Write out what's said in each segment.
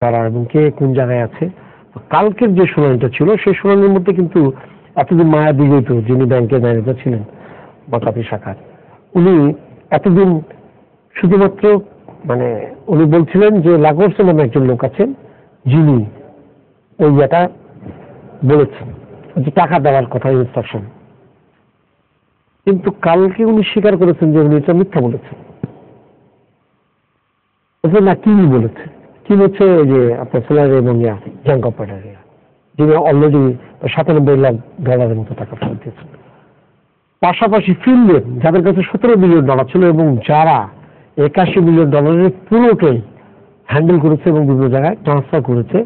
কারা এবং কে কোন জায়গায় আছে। কালকের যে শুনানিটা ছিল সেই শুনানির মধ্যে কিন্তু এতদিন মায়া বিজয়িত যিনি ব্যাংকের ম্যানেজার ছিলেন বাকাপি শাখার, উনি এতদিন শুধুমাত্র উনি বলছিলেন যে লাগোর্স নামে একজন লোক আছেন যিনি ওই ইয়েটা বলেছেন যে টাকা দেওয়ার কথা ইনস্ট্রাকশন, কিন্তু কালকে উনি স্বীকার করেছেন যে উনি এটা মিথ্যা বলেছেন। না কি বলেছে, কি হচ্ছে যে আপনার সোলার এবং জাঙ্ক অপারেটর যিনি অলরেডি $97 লাখ মতো টাকা ফেরত দিয়েছেন। পাশাপাশি ফিনল্যান্ড যাদের কাছে $17 মিলিয়ন ছিল এবং যারা $81 মিলিয়ন পুরোটাই হ্যান্ডেল করেছে এবং বিভিন্ন জায়গায় ট্রান্সফার করেছে,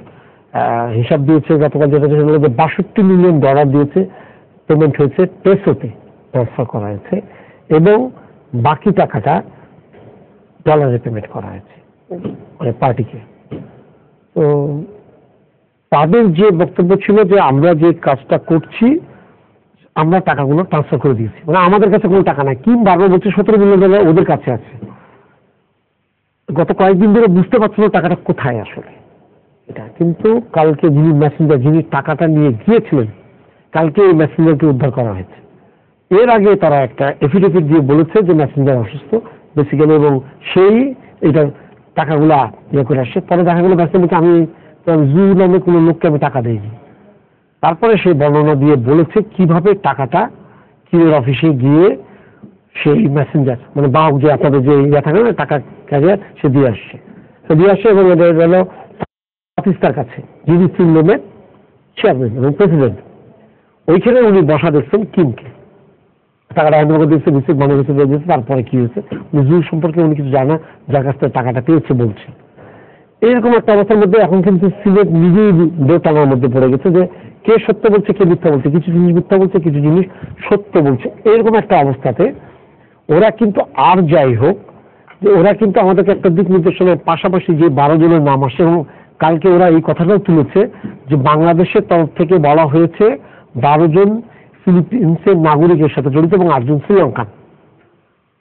হিসাব দিয়েছে গতকাল যেটা হলো যে $62 মিলিয়ন দিয়েছে, পেমেন্ট হয়েছে পেসোতে ট্রান্সফার করা হয়েছে এবং বাকি টাকাটা ডলারে পেমেন্ট করা হয়েছে পার্টিকে। তো তাদের যে বক্তব্য ছিল যে আমরা যে কাজটা করছি আমরা টাকাগুলো ট্রান্সফার করে দিয়েছি, আমাদের কাছে কোনো টাকা নাই। কিম বারবার বলছে $17 মিলিয়ন ওদের কাছে আছে। গত কয়েকদিন ধরে বুঝতে পারছিল টাকাটা কোথায় আসলে এটা, কিন্তু কালকে যিনি মেসেঞ্জার যিনি টাকাটা নিয়ে গিয়েছিলেন কালকে এই মেসেঞ্জারকে উদ্ধার করা হয়েছে। এর আগে তারা একটা এফিডেভিট দিয়ে বলেছে যে মেসেঞ্জার অসুস্থ বেসিক্যালি এবং সেই এটা টাকাগুলা ইয়ে করে আসছে। পরে দেখা গেলো মেসেঞ্জারকে আমি জু নামে কোনো লোককে আমি টাকা দিইনি। তারপরে সেই বর্ণনা দিয়ে বলেছে কিভাবে টাকাটা কিমের অফিসে গিয়ে সেই মেসেঞ্জার বাহক যে আপনাদের যে ইয়ে থাকে না টাকা ক্যারিয়ার সে দিয়ে আসছে এবং এটা হলো পাকিস্তানের কাছে যিনি ফিনল্যান্ডের চেয়ারম্যান এবং প্রেসিডেন্ট, ওইখানে উনি বসা দেখছেন কিমকে টাকাটা হ্যান্ড ওভার দিচ্ছে, রিসিভ মানি রিসিভ দিয়ে দিচ্ছে। তারপরে কি হয়েছে উনি জু সম্পর্কে উনি কিছু জানা যার কাছ থেকে টাকাটা পেয়েছে বলছে। এইরকম একটা অবস্থার মধ্যে এখন কিন্তু সিলেট নিজেই দোটানার মধ্যে পড়ে গেছে যে কে সত্য বলছে কে মিথ্যা বলছে, কিছু জিনিস মিথ্যা বলছে কিছু জিনিস সত্য বলছে। এরকম একটা অবস্থাতে ওরা কিন্তু আর যাই হোক যে ওরা কিন্তু আমাদেরকে একটা দিক নির্দেশনের পাশাপাশি যে 12 জনের নাম আসে এবং কালকে ওরা এই কথাটাও তুলেছে যে বাংলাদেশের তরফ থেকে বলা হয়েছে 12 জন ফিলিপিন্সের নাগরিকের সাথে জড়িত এবং 8 জন শ্রীলঙ্কান।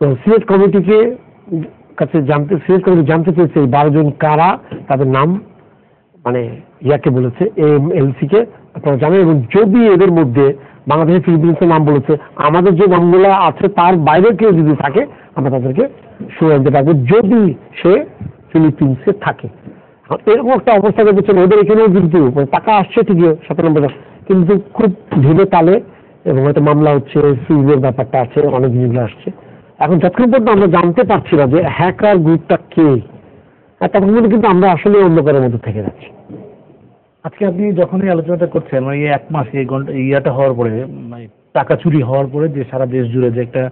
তো সিলেট কমিটিকে কাছে সিলেট কমিটি জানতে চেয়েছে এই 12 জন কারা, তাদের নাম ইয়াকে বলেছে AMLC কে আপনারা জানেন, এবং যদি এদের মধ্যে বাংলাদেশের ফিলিপিন্সের নাম বলেছে আমাদের যে নামগুলো আছে তার বাইরে কেউ যদি থাকে আমরা তাদেরকে শুনে দিতে পারবো যদি সে ফিলিপিন্সে থাকে। এরকম একটা অবস্থা দেখেছেন ওদের এখানেও কিন্তু টাকা আসছে ঠিকই 17 কিন্তু খুব ধীরে তালে এবং হয়তো মামলা হচ্ছে, সুইজের ব্যাপারটা আছে, অনেক জিনিসগুলো আসছে। এখন যতক্ষণ পর্যন্ত আমরা জানতে পারছি না যে হ্যাকার গ্রুপটা কে, তখন কিন্তু আমরা আসলে অন্ধকারের মধ্যে থেকে যাচ্ছি। আজকে আপনি যখন এই আলোচনাটা করছেন এই 1 মাস এই ইয়াটা হওয়ার পরে টাকা চুরি হওয়ার পরে যে সারা দেশ জুড়ে যে একটা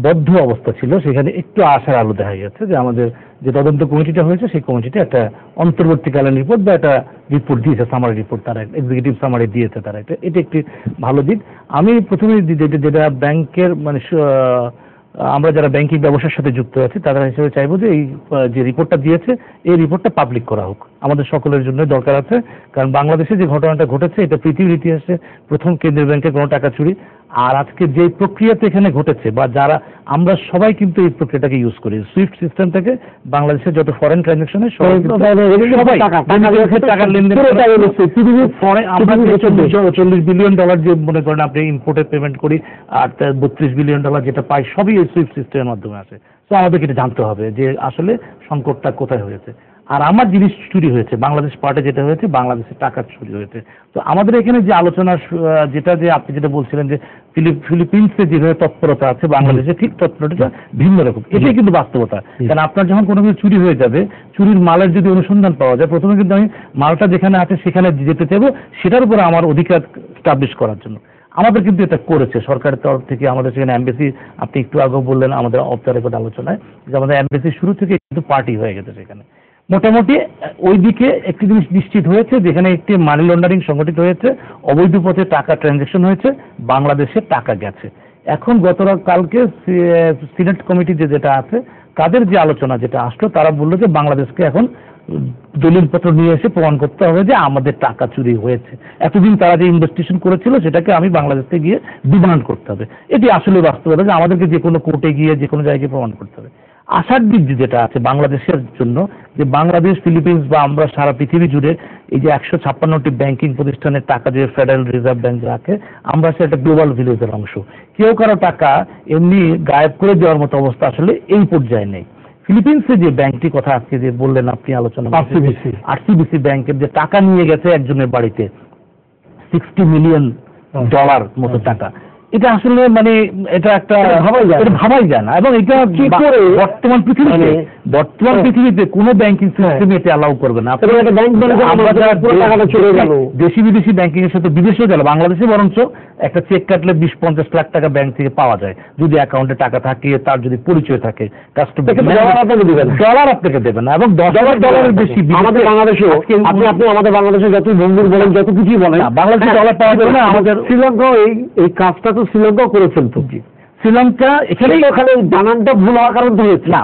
বদ্ধ অবস্থা ছিল সেখানে একটু আশার আলো দেখা গেছে যে আমাদের যে তদন্ত কমিটিটা হয়েছে সেই কমিটিটা একটা অন্তর্বর্তীকালীন রিপোর্ট বা একটা রিপোর্ট দিয়েছে, সামারি রিপোর্ট, তারা এক্সিকিউটিভ সামারি দিয়েছে তারা, এটা একটি ভালো দিক। আমি প্রথমে যেটা ব্যাংকের আমরা যারা ব্যাংকিং ব্যবসার সাথে যুক্ত আছি তারা হিসেবে চাইবো যে এই যে রিপোর্টটা দিয়েছে এই রিপোর্টটা পাবলিক করা হোক, আমাদের সকলের জন্য দরকার আছে। কারণ বাংলাদেশে যে ঘটনাটা ঘটেছে এটা পৃথিবীর ইতিহাসে প্রথম কেন্দ্রীয় ব্যাংকের কোনো টাকা চুরি, আর আজকে যে প্রক্রিয়াতে এখানে ঘটেছে বা যারা আমরা সবাই কিন্তু এই প্রক্রিয়াটাকে ইউজ করি, সুইফট সিস্টেম থেকে বাংলাদেশের যত ফরেন ট্রানজাকশনে সবাই টাকার লেনদেন আমরা $40 বিলিয়ন যে মনে করেন আপনি ইম্পোর্টের পেমেন্ট করি আর $32 বিলিয়ন যেটা পাই সবই এই সুইফট সিস্টেমের মাধ্যমে আসে। তো আমাদেরকে এটা জানতে হবে যে আসলে সংকটটা কোথায় হয়েছে। আর আমার জিনিস চুরি হয়েছে, বাংলাদেশ পার্টে যেটা হয়েছে বাংলাদেশের টাকা চুরি হয়েছে। তো আমাদের এখানে যে আলোচনা যেটা যে আপনি যেটা বলছিলেন যে ফিলিপিন্সে যেভাবে তৎপরতা আছে বাংলাদেশে ঠিক তৎপরতা ভিন্ন রকম, এটাই কিন্তু বাস্তবতা। কারণ আপনার যখন কোনো কিছু চুরি হয়ে যাবে, চুরির মালের যদি অনুসন্ধান পাওয়া যায়, প্রথমে কিন্তু আমি মালটা যেখানে আছে সেখানে যেতে চাইবো, সেটার উপর আমার অধিকার স্টাবলিশ করার জন্য। আমাদের কিন্তু এটা করেছে সরকারের তরফ থেকে। আমাদের সেখানে এমবেসি, আপনি একটু আগেও বললেন আমাদের অফ দ্য রেকর্ড আলোচনায় যে আমাদের এমবেসি শুরু থেকে কিন্তু পার্টি হয়ে গেছে সেখানে। মোটামুটি ওই দিকে একটি জিনিস নিশ্চিত হয়েছে যেখানে একটি মানি লন্ডারিং সংগঠিত হয়েছে, অবৈধ পথে টাকা ট্রানজ্যাকশন হয়েছে, বাংলাদেশে টাকা গেছে। এখন কালকে সিনেট কমিটি যেটা আছে তাদের যে আলোচনা যেটা আসলো, তারা বললো যে বাংলাদেশকে এখন দলিলপত্র নিয়ে এসে প্রমাণ করতে হবে যে আমাদের টাকা চুরি হয়েছে। এতদিন তারা যে ইনভেস্টিগেশন করেছিল সেটাকে আমি বাংলাদেশে গিয়ে ডিমান্ড করতে হবে। এটি আসলে বাস্তবতা যে আমাদেরকে যে কোনো কোর্টে গিয়ে যে কোনো জায়গায় প্রমাণ করতে হবে। আশার দিক যেটা আছে বাংলাদেশের জন্য, যে বাংলাদেশ, ফিলিপিন্স বা আমরা সারা পৃথিবী জুড়ে এই যে 156টি ব্যাংকিং প্রতিষ্ঠানের টাকা যে ফেডারেল রিজার্ভ ব্যাংক রাখে, আমরা সেটা গ্লোবাল ভিলেজের অংশ। কেউ কারো টাকা এমনি গায়েব করে দেওয়ার মতো অবস্থা আসলে এই পর্যায়ে নেই। ফিলিপিন্সে যে ব্যাংকটি কথা আজকে যে বললেন আপনি আলোচনা, আরসিবিসি ব্যাংকের যে টাকা নিয়ে গেছে একজনের বাড়িতে $60 মিলিয়ন মতো টাকা, এটা আসলে মানে এটা একটা ভাবাই যায় না। এবং এটা বর্তমান পৃথিবীতে কোনো ব্যাংকিং সিস্টেম এটা অ্যালাউ করবে না। দেশি বিদেশি ব্যাংকিং এর সাথে বিদেশেও গেল, বাংলাদেশে বরঞ্চ একটা চেক কাটলে 20-50 লাখ টাকা ব্যাংক থেকে পাওয়া যায় যদি অ্যাকাউন্টে টাকা থাকে, তার যদি পরিচয় থাকে। ডলার আপনাকে দেবে না, এবং $10 বেশি। আমাদের বাংলাদেশে যত বন্ধুর বলেন, যত কিছুই বলেন, বাংলাদেশে ডলার পাওয়া যাবে না। আমাদের শ্রীলঙ্কা এই কাজটা তো শ্রীলঙ্কাও করে ফেলতো। শ্রীলঙ্কা এখানে বানানটা ভুল হওয়ার কারণ তো হয়েছে না,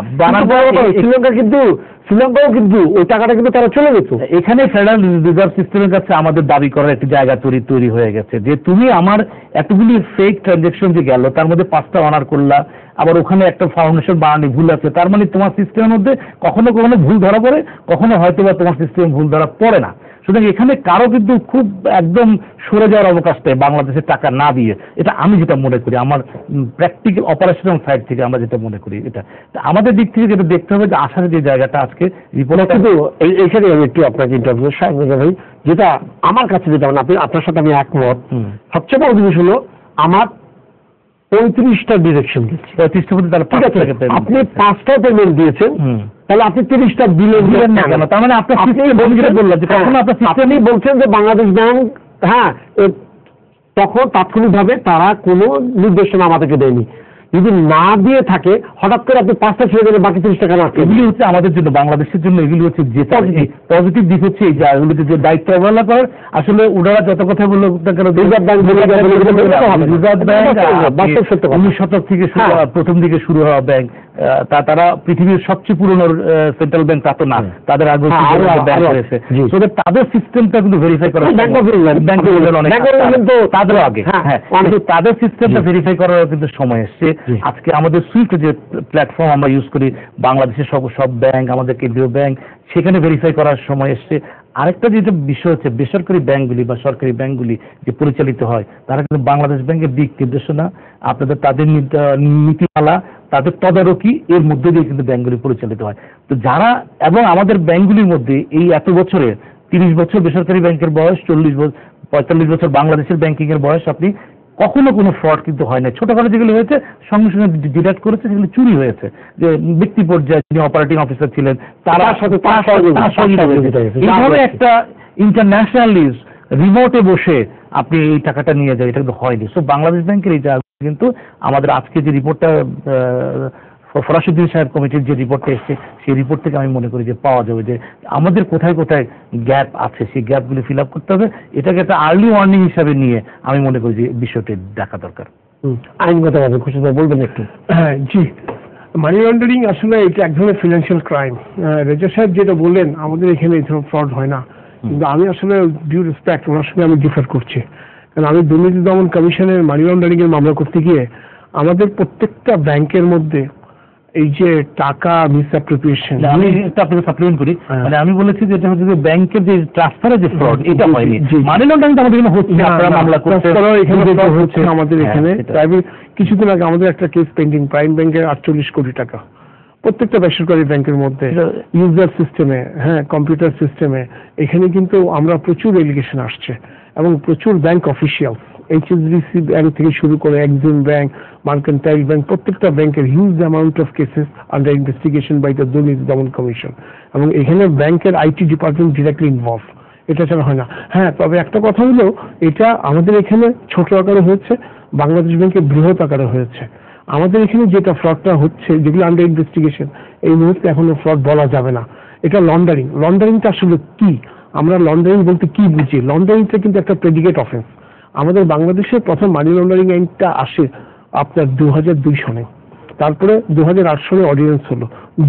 শ্রীলঙ্কাও কিন্তু ওই টাকাটা কিন্তু তারা চলে গেছে। এখানে ফেডারেল রিজার্ভ সিস্টেমের কাছে আমাদের দাবি করার একটি জায়গা তৈরি হয়ে গেছে, যে তুমি আমার এতগুলি ফেক ট্রানজাকশন যে গেল, তার মধ্যে 5টা অনার করলা, আবার ওখানে একটা ফাউন্ডেশন বানানি ভুল আছে, তার মানে তোমার সিস্টেমের মধ্যে কখনো কখনো ভুল ধরা পড়ে, কখনো হয়তো বা তোমার সিস্টেম ভুল ধরা পড়ে না। সুতরাং এখানে কারো কিন্তু খুব একদম সরে যাওয়ার অবকাশ নেই বাংলাদেশের টাকা না দিয়ে। এটা আমি যেটা মনে করি, আমার প্র্যাকটিক্যাল অপারেশনাল সাইড থেকে আমরা যেটা মনে করি, এটা আমাদের দিক থেকে যেটা দেখতে হবে যে আসার যে জায়গাটা আজকে রিপোর্ট। কিন্তু এইখানে আমি একটু আপনাকে ইন্টারভিউ ভাই, যেটা আমার কাছে যেটা আপনার সাথে আমি একমত, সবচেয়ে বড় জিনিস হলো আমার 35টা ডিরেকশন দিচ্ছি, 35টার মধ্যে তাহলে আপনি 5টা পেমেন্ট দিয়েছেন, তাহলে আপনি 30টা দিলেন না কেন? তার মানে আপনি বলছেন যে বাংলাদেশ ব্যাংক, হ্যাঁ, তখন তাৎক্ষণিকভাবে তারা কোনো নির্দেশনা আমাদেরকে দেয়নি। যদি না দিয়ে থাকে, হঠাৎ করে আপনি 5টা ছেড়ে দেবেন, বাকি 30 টাকা না। এগুলি হচ্ছে আমাদের জন্য, বাংলাদেশের জন্য এগুলি হচ্ছে যে পজিটিভ দিক হচ্ছে এই জায়গাগুলিতে যে দায়িত্ব অবহেলা করার। আসলে ওনারা যত কথা বললো রিজার্ভ ব্যাংক 19 শতক থেকে প্রথম দিকে শুরু হওয়া ব্যাংক, তারা পৃথিবীর সবচেয়ে পুরনো সেন্ট্রাল ব্যাংক তা তো না, তাদের আগে ব্যাংক রয়েছে। তাদের সিস্টেমটা কিন্তু ভেরিফাই করা, তাদেরও আগে, হ্যাঁ, তাদের সিস্টেমটা ভেরিফাই করার কিন্তু সময় এসছে। আজকে আমাদের সুইফট যে প্ল্যাটফর্ম আমরা ইউজ করি, বাংলাদেশের সব ব্যাংক, আমাদের কেন্দ্রীয় ব্যাংক, সেখানে ভেরিফাই করার সময় এসছে। আরেকটা যেটা বিষয় হচ্ছে, বেসরকারি ব্যাংকগুলি বা সরকারি ব্যাংকগুলি যে পরিচালিত হয়, তারা কিন্তু বাংলাদেশ ব্যাংকের দিক নির্দেশনা, তাদের নীতিমালা, তাদের তদারকি, এর মধ্যে দিয়ে কিন্তু ব্যাংকগুলি পরিচালিত হয়। তো যারা, এবং আমাদের ব্যাংকগুলির মধ্যে এই এত বছরে 30 বছর বেসরকারি ব্যাংকের বয়স, 45 বছর বাংলাদেশের ব্যাংকিং এর বয়স, আপনি কখনো কোনো ফ্রড কিন্তু হয় না। ছোটখাটো যেগুলো হয়েছে সঙ্গে সঙ্গে ডিটেক্ট করেছে, সেগুলো চুরি হয়েছে, যে ব্যক্তি পর্যায়ে যিনি অপারেটিং অফিসার ছিলেন তার সাথে একটা ইন্টারন্যাশনালি রিমোটে বসে আপনি এই টাকাটা নিয়ে যান, এটা কিন্তু হয়নি। সো বাংলাদেশ ব্যাংকের এই জায়গা কিন্তু আমাদের আজকে যে রিপোর্টটা ফরাসুদ্দিন সাহেব কমিটির যে রিপোর্টটা এসছে, সেই রিপোর্ট থেকে আমি মনে করি যে পাওয়া যাবে যে আমাদের কোথায় কোথায় গ্যাপ আছে, সেই গ্যাপগুলি ফিল আপ করতে হবে। এটাকে একটা আর্লি ওয়ার্নিং হিসাবে নিয়ে আমি মনে করি যে বিষয়টি দেখা দরকার। আইনগতভাবে খুশিদা বলবেন একটু। হ্যাঁ, জি, মানি লন্ডারিং আসলে এটা এক ধরনের ফিনান্সিয়াল ক্রাইম। রেজা সাহেব যেটা বললেন, আমাদের এখানে এই ধরনের ফ্রড হয় না, কিন্তু আমি আসলে ডিউ রেসপেক্ট ওনার সঙ্গে আমি ডিফার করছি। কারণ আমি দুর্নীতি দমন কমিশনের মানি লন্ডারিং এর মামলা করতে গিয়ে আমাদের প্রত্যেকটা ব্যাংকের মধ্যে এই যে টাকা মিসঅ্যাপ্রোপ্রিয়েশন, আমি আপনাকে সাপ্লিমেন্ট করি, মানে আমি বলেছি যে এটা হচ্ছে যে ব্যাংকের যে ট্রান্সফারের যে ফ্রড, এটা হয়নি। মানি লন্ডারিং আমাদের এখানে হচ্ছে, আপনারা মামলা করতে হচ্ছে আমাদের এখানে। কিছুদিন আগে আমাদের একটা কেস পেন্ডিং, প্রাইম ব্যাংকের 48 কোটি টাকা, প্রত্যেকটা বেসরকারি ব্যাংকের মধ্যে ইউজার সিস্টেমে, হ্যাঁ, কম্পিউটার সিস্টেমে। এখানে কিন্তু আমরা প্রচুর এলিগেশন আসছে, এবং প্রচুর ব্যাংক অফিসিয়াল, HSBC ব্যাংক থেকে শুরু করে এক্সিম ব্যাংক, মার্কেন্টাইল ব্যাংক, প্রত্যেকটা ব্যাংকের huge amount of cases under investigation by the Durniti Daman commission, এবং এখানে ব্যাংকের আইটি ডিপার্টমেন্ট ডিরেক্টলি ইনভলভ। এটা ছাড়া হয় না। হ্যাঁ, তবে একটা কথা হলো, এটা আমাদের এখানে ছোট আকারে হয়েছে, বাংলাদেশ ব্যাংকে বৃহৎ আকারে হয়েছে। আমাদের এখানে যেটা ফ্রডটা হচ্ছে, যেগুলো আন্ডার ইনভেস্টিগেশন, এই মুহূর্তে এখনো ফ্রড বলা যাবে না। এটা লন্ডারিং। লন্ডারিংটা আসলে কি, আমরা লন্ডারিং বলতে কি বুঝি? লন্ডারিংটা কিন্তু একটা প্রেডিকেট অফেন্স। আমাদের বাংলাদেশের প্রথম মানি লন্ডারিং আইনটা আসে আপনার 2002 সনে, তারপরে 2008 সনে অর্ডিন্যান্স হলো,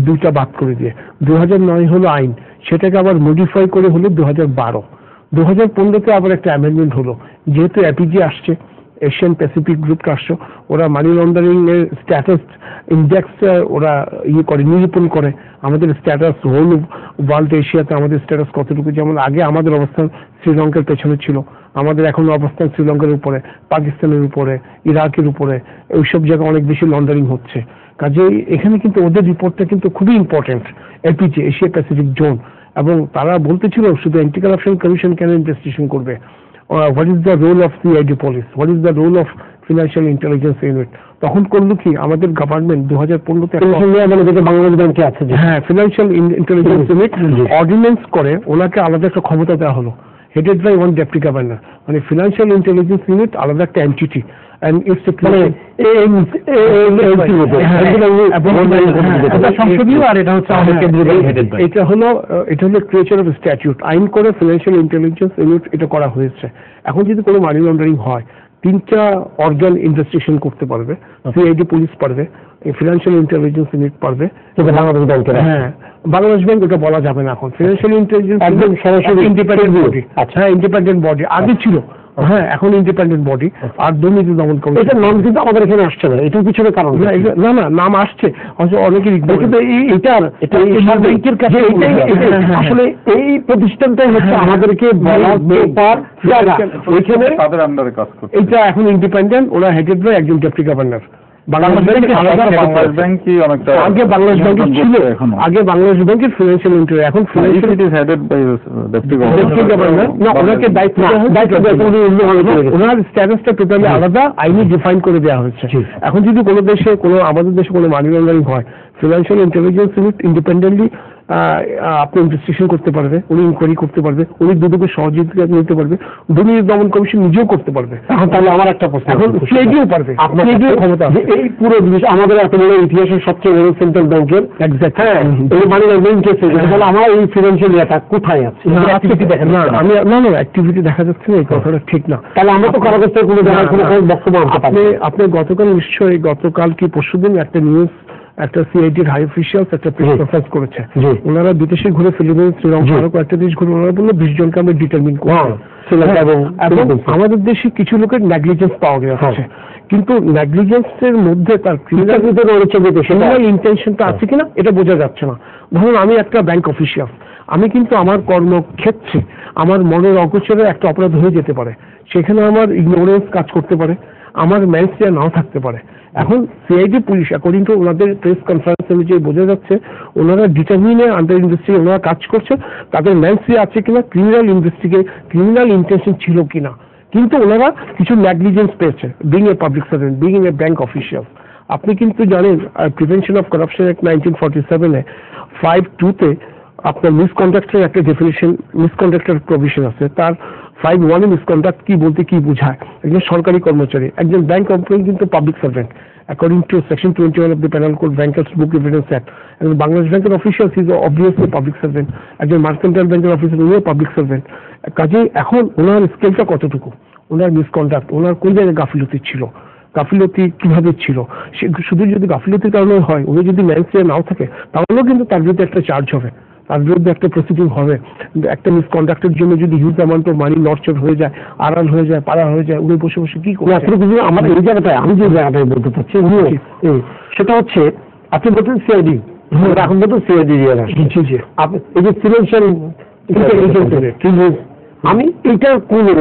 দুইটা বাদ করে দিয়ে 2009 হলো আইন, সেটাকে আবার মডিফাই করে হলো 2012। 2015-তে আবার একটা অ্যামেন্ডমেন্ট হলো, যেহেতু অ্যাপিজি আসছে, এশিয়ান প্যাসিফিক গ্রুপ রাষ্ট্র, ওরা মানি লন্ডারিং এর স্ট্যাটাস ইন্ডেক্স ওরা নিরূপণ করে আমাদের স্ট্যাটাস হোল ওয়ার্ল্ড এশিয়াতে আমাদের স্ট্যাটাস কতটুকু। যেমন আগে আমাদের অবস্থান শ্রীলঙ্কার পেছনে ছিল, আমাদের এখন অবস্থান শ্রীলঙ্কার উপরে, পাকিস্তানের উপরে, ইরাকের উপরে, ওইসব জায়গায় অনেক বেশি লন্ডারিং হচ্ছে। কাজেই এখানে কিন্তু ওদের রিপোর্টটা কিন্তু খুবই important, APJ Asia Pacific zone. এবং তারা বলতেছিল শুধু অ্যান্টি কারাপশন কমিশন কেন ইনভেস্টিগেশন করবে, what is the role of CID police, what is the role of financial intelligence unit. তখন করলো কি আমাদের গভর্নমেন্ট 2015-তে বাংলাদেশ ব্যাংকে আছে, হ্যাঁ, ফিনান্সিয়াল ইন্টেলিজেন্স ইউনিট অর্ডিন্যান্স করে ওনাকে আলাদা একটা ক্ষমতা দেওয়া হলো, headed by one deputy governor. মানে ফিনান্সিয়াল ইন্টেলিজেন্স ইউনিট আলাদা একটা এন্টিটি, and it's a সংসদীয়, আর এটা হচ্ছে আমাদের কেন্দ্রীয় হেডেড বাই। এটা হলো ক্রিয়েচার অফ স্ট্যাটিউট, আইন করে ফিনান্সিয়াল ইন্টেলিজেন্স ইউনিট এটা করা হয়েছে। এখন যদি কোনো মানি লন্ডারিং হয় 3টা অর্গান ইনভেস্টিগেশন করতে পারবে, সিআইডি পুলিশ পারবে, ফিনান্সিয়াল ইন্টেলিজেন্স ইউনিট পারবে, বাংলাদেশ ব্যাংকের। হ্যাঁ, বাংলাদেশ ব্যাংক ওটা বলা যাবে না এখন, ফিনান্সিয়াল ইন্টেলিজেন্স একদম সরাসরি ইন্ডিপেন্ডেন্ট বডি। হ্যাঁ, ইন্ডিপেন্ডেন্ট বডি আগে ছিল, হ্যাঁ, এখন ইন্ডিপেন্ডেন্ট বডি। আর দুর্নীতি দমন কমিশন, এটার নাম কিন্তু আমাদের এখানে আসছে না, এটার পিছনে কারণ না, না, নাম আসছে অনেকেরই, কিন্তু ব্যাংকের কাছে আসলে এই প্রতিষ্ঠানটাই হচ্ছে আমাদেরকে বলার পেপার জায়গা, ওইখানে তাদের আন্ডারে কাজ করছে। এটা এখন ইন্ডিপেন্ডেন্ট, ওরা হেডেড বাই একজন ডেপুটি গভর্নর। বাংলাদেশ ব্যাংক কি অনেকটা আগে বাংলাদেশ ব্যাংকের ছিল, আগে বাংলাদেশ ব্যাংকের ফিনান্সিয়াল ইন্টেলিজেন্স, এখন financial headed by deputy governor. না, ওনাকে দায়িত্ব ওনার স্ট্যাটাসটা টোটালি আলাদা, আইনি ডিফাইন করে দেওয়া হয়েছে। এখন যদি কোনো দেশে আমাদের দেশে কোনো মানি লন্ডারিং হয়, ফিনান্সিয়াল ইন্টেলিজেন্স ইউনিট ইন্ডিপেন্ডেন্টলি আপনি ইনভেস্টিগেশন করতে পারবে, উনি ইনকোয়ারি করতে পারবে, উনি দুদকের সহযোগিতা নিতে পারবে, দুর্নীতি দমন কমিশন নিজেও করতে পারবে। এখন তাহলে আমার একটা প্রশ্ন, এখন সিআইডিও পারবে, আপনার ক্ষমতা আছে। এই পুরো জিনিস আমাদের এত বড় ইতিহাসের সবচেয়ে বড় সেন্ট্রাল ব্যাংকের এক্সাক্ট, হ্যাঁ, এই মানি লন্ডারিং কেসে তাহলে আমার এই ফিনান্সিয়াল ইয়াটা কোথায় আছে? অ্যাক্টিভিটি দেখা যাচ্ছে না, এই কথাটা ঠিক না। তাহলে আমরা তো কারো কাছ থেকে কোনো জায়গায় কোনো বক্তব্য আনতে পারি। আপনি গতকাল কি পরশুদিন একটা নিউজ, একটা সিআইডির হাই অফিসিয়ালস একটা প্রেস কনফারেন্স করেছে, ওনারা বিদেশে ঘুরে ফিলিপিন্স, শ্রীলঙ্কা আরো কয়েকটা দেশ ঘুরে, ওনারা বললো 20 জনকে আমরা ডিটারমিন করবো। এবং আমাদের দেশে কিছু লোকের নেগলিজেন্স পাওয়া গেছে, কিন্তু নেগলিজেন্সের মধ্যে তার ক্রিমিনাল ইন্টেনশনটা আছে কিনা এটা বোঝা যাচ্ছে না। ধরুন আমি একটা ব্যাংক অফিসিয়াল, আমি কিন্তু আমার কর্মক্ষেত্রে আমার মনের অগোচরে একটা অপরাধ হয়ে যেতে পারে, সেখানে আমার ইগনোরেন্স কাজ করতে পারে, আমার ম্যানসিয়া নাও থাকতে পারে। এখন সিআইডি পুলিশ অ্যাকর্ডিং টু ওনাদের প্রেস কনফারেন্স অনুযায়ী বোঝা যাচ্ছে ওনারা ডিটারমিনে আন্ডার ইনভেস্টিগেশন ওনারা কাজ করছে, তাদের ম্যানসিয়া আছে কিনা, ক্রিমিনাল ইন্টেনশন ছিল কিনা, কিন্তু ওনারা কিছু নেগলিজেন্স পেয়েছে being a public servant, being a bank official. আপনি কিন্তু জানেন প্রিভেনশন অফ করাপশন অ্যাক্ট 1947-এ 5(2)তে আপনার মিসকন্ডাক্টের একটা ডেফিনিশন, মিসকন্ডাক্টের প্রভিশন আছে। তার 5(1) মিসকন্ডাক্ট কি বলতে কি বোঝায়, একজন সরকারি কর্মচারী, একজন ব্যাংক এমপ্লয়ি কিন্তু public servant according to section 21 of the penal code, bankers book evidence act. একজন বাংলাদেশ ব্যাংকের official is obviously public servant, একজন মার্কেন্টাইল ব্যাংকের অফিসার উনিও পাবলিক সার্ভেন্ট। কাজেই এখন ওনার স্কেলটা কতটুকু, ওনার মিসকন্ডাক্ট, ওনার কোন জায়গায় গাফিলতি ছিল, গাফিলতি কিভাবে ছিল, সে শুধু যদি গাফিলতির কারণে হয়, উনি যদি ম্যানসিয়া নাও থাকে, তাহলেও কিন্তু তার বিরুদ্ধে একটা চার্জ হবে, তার বিরুদ্ধে একটা প্রসিডিং হবে। একটা মিসকন্ডাক্টের জন্য যদি হিউজ অ্যামাউন্ট অফ মানি নর্চর হয়ে যায়, আড়াল হয়ে যায়, পাড়া হয়ে যায়, উনি বসে বসে কি করবেন? আমার এই জায়গাটায় আমি যে জায়গাটায় বলতে চাচ্ছি সেটা হচ্ছে, আপনি বলছেন সিআইডি, এখন বলতে সিআইডি এই যে ফিনান্সিয়াল, আমি এটার কোনো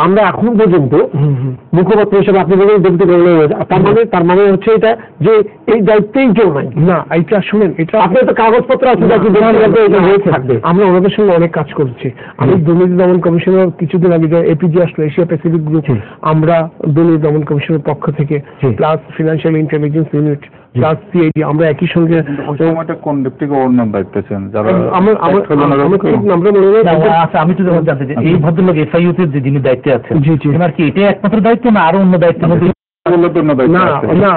আমরা এখন পর্যন্ত মুখপাত্র হিসেবে আপনি বলেন দেখতে তার মানে হচ্ছে এটা যে এই দায়িত্বেই কেউ নাই না। এটা শুনেন, এটা আপনার তো কাগজপত্র আছে, আমরা ওনাদের সঙ্গে অনেক কাজ করছি। আমি দুর্নীতি দমন কমিশনের কিছুদিন আগে এপিজে আসলো, এশিয়া প্যাসিফিক গ্রুপ, আমরা দুর্নীতি দমন কমিশনের পক্ষ থেকে plus financial intelligence unit plus CID আমরা একই সঙ্গে। কোন ডেপুটি গভর্নর দায়িত্বে যারা আমি তো যখন জানতে চাই এই ভদ্রলোক এফআইইউতে যে যিনি দায়িত্বে আছেন, এবার কি এটাই একমাত্র দায়িত্ব না আরো অন্য দায়িত্ব? না,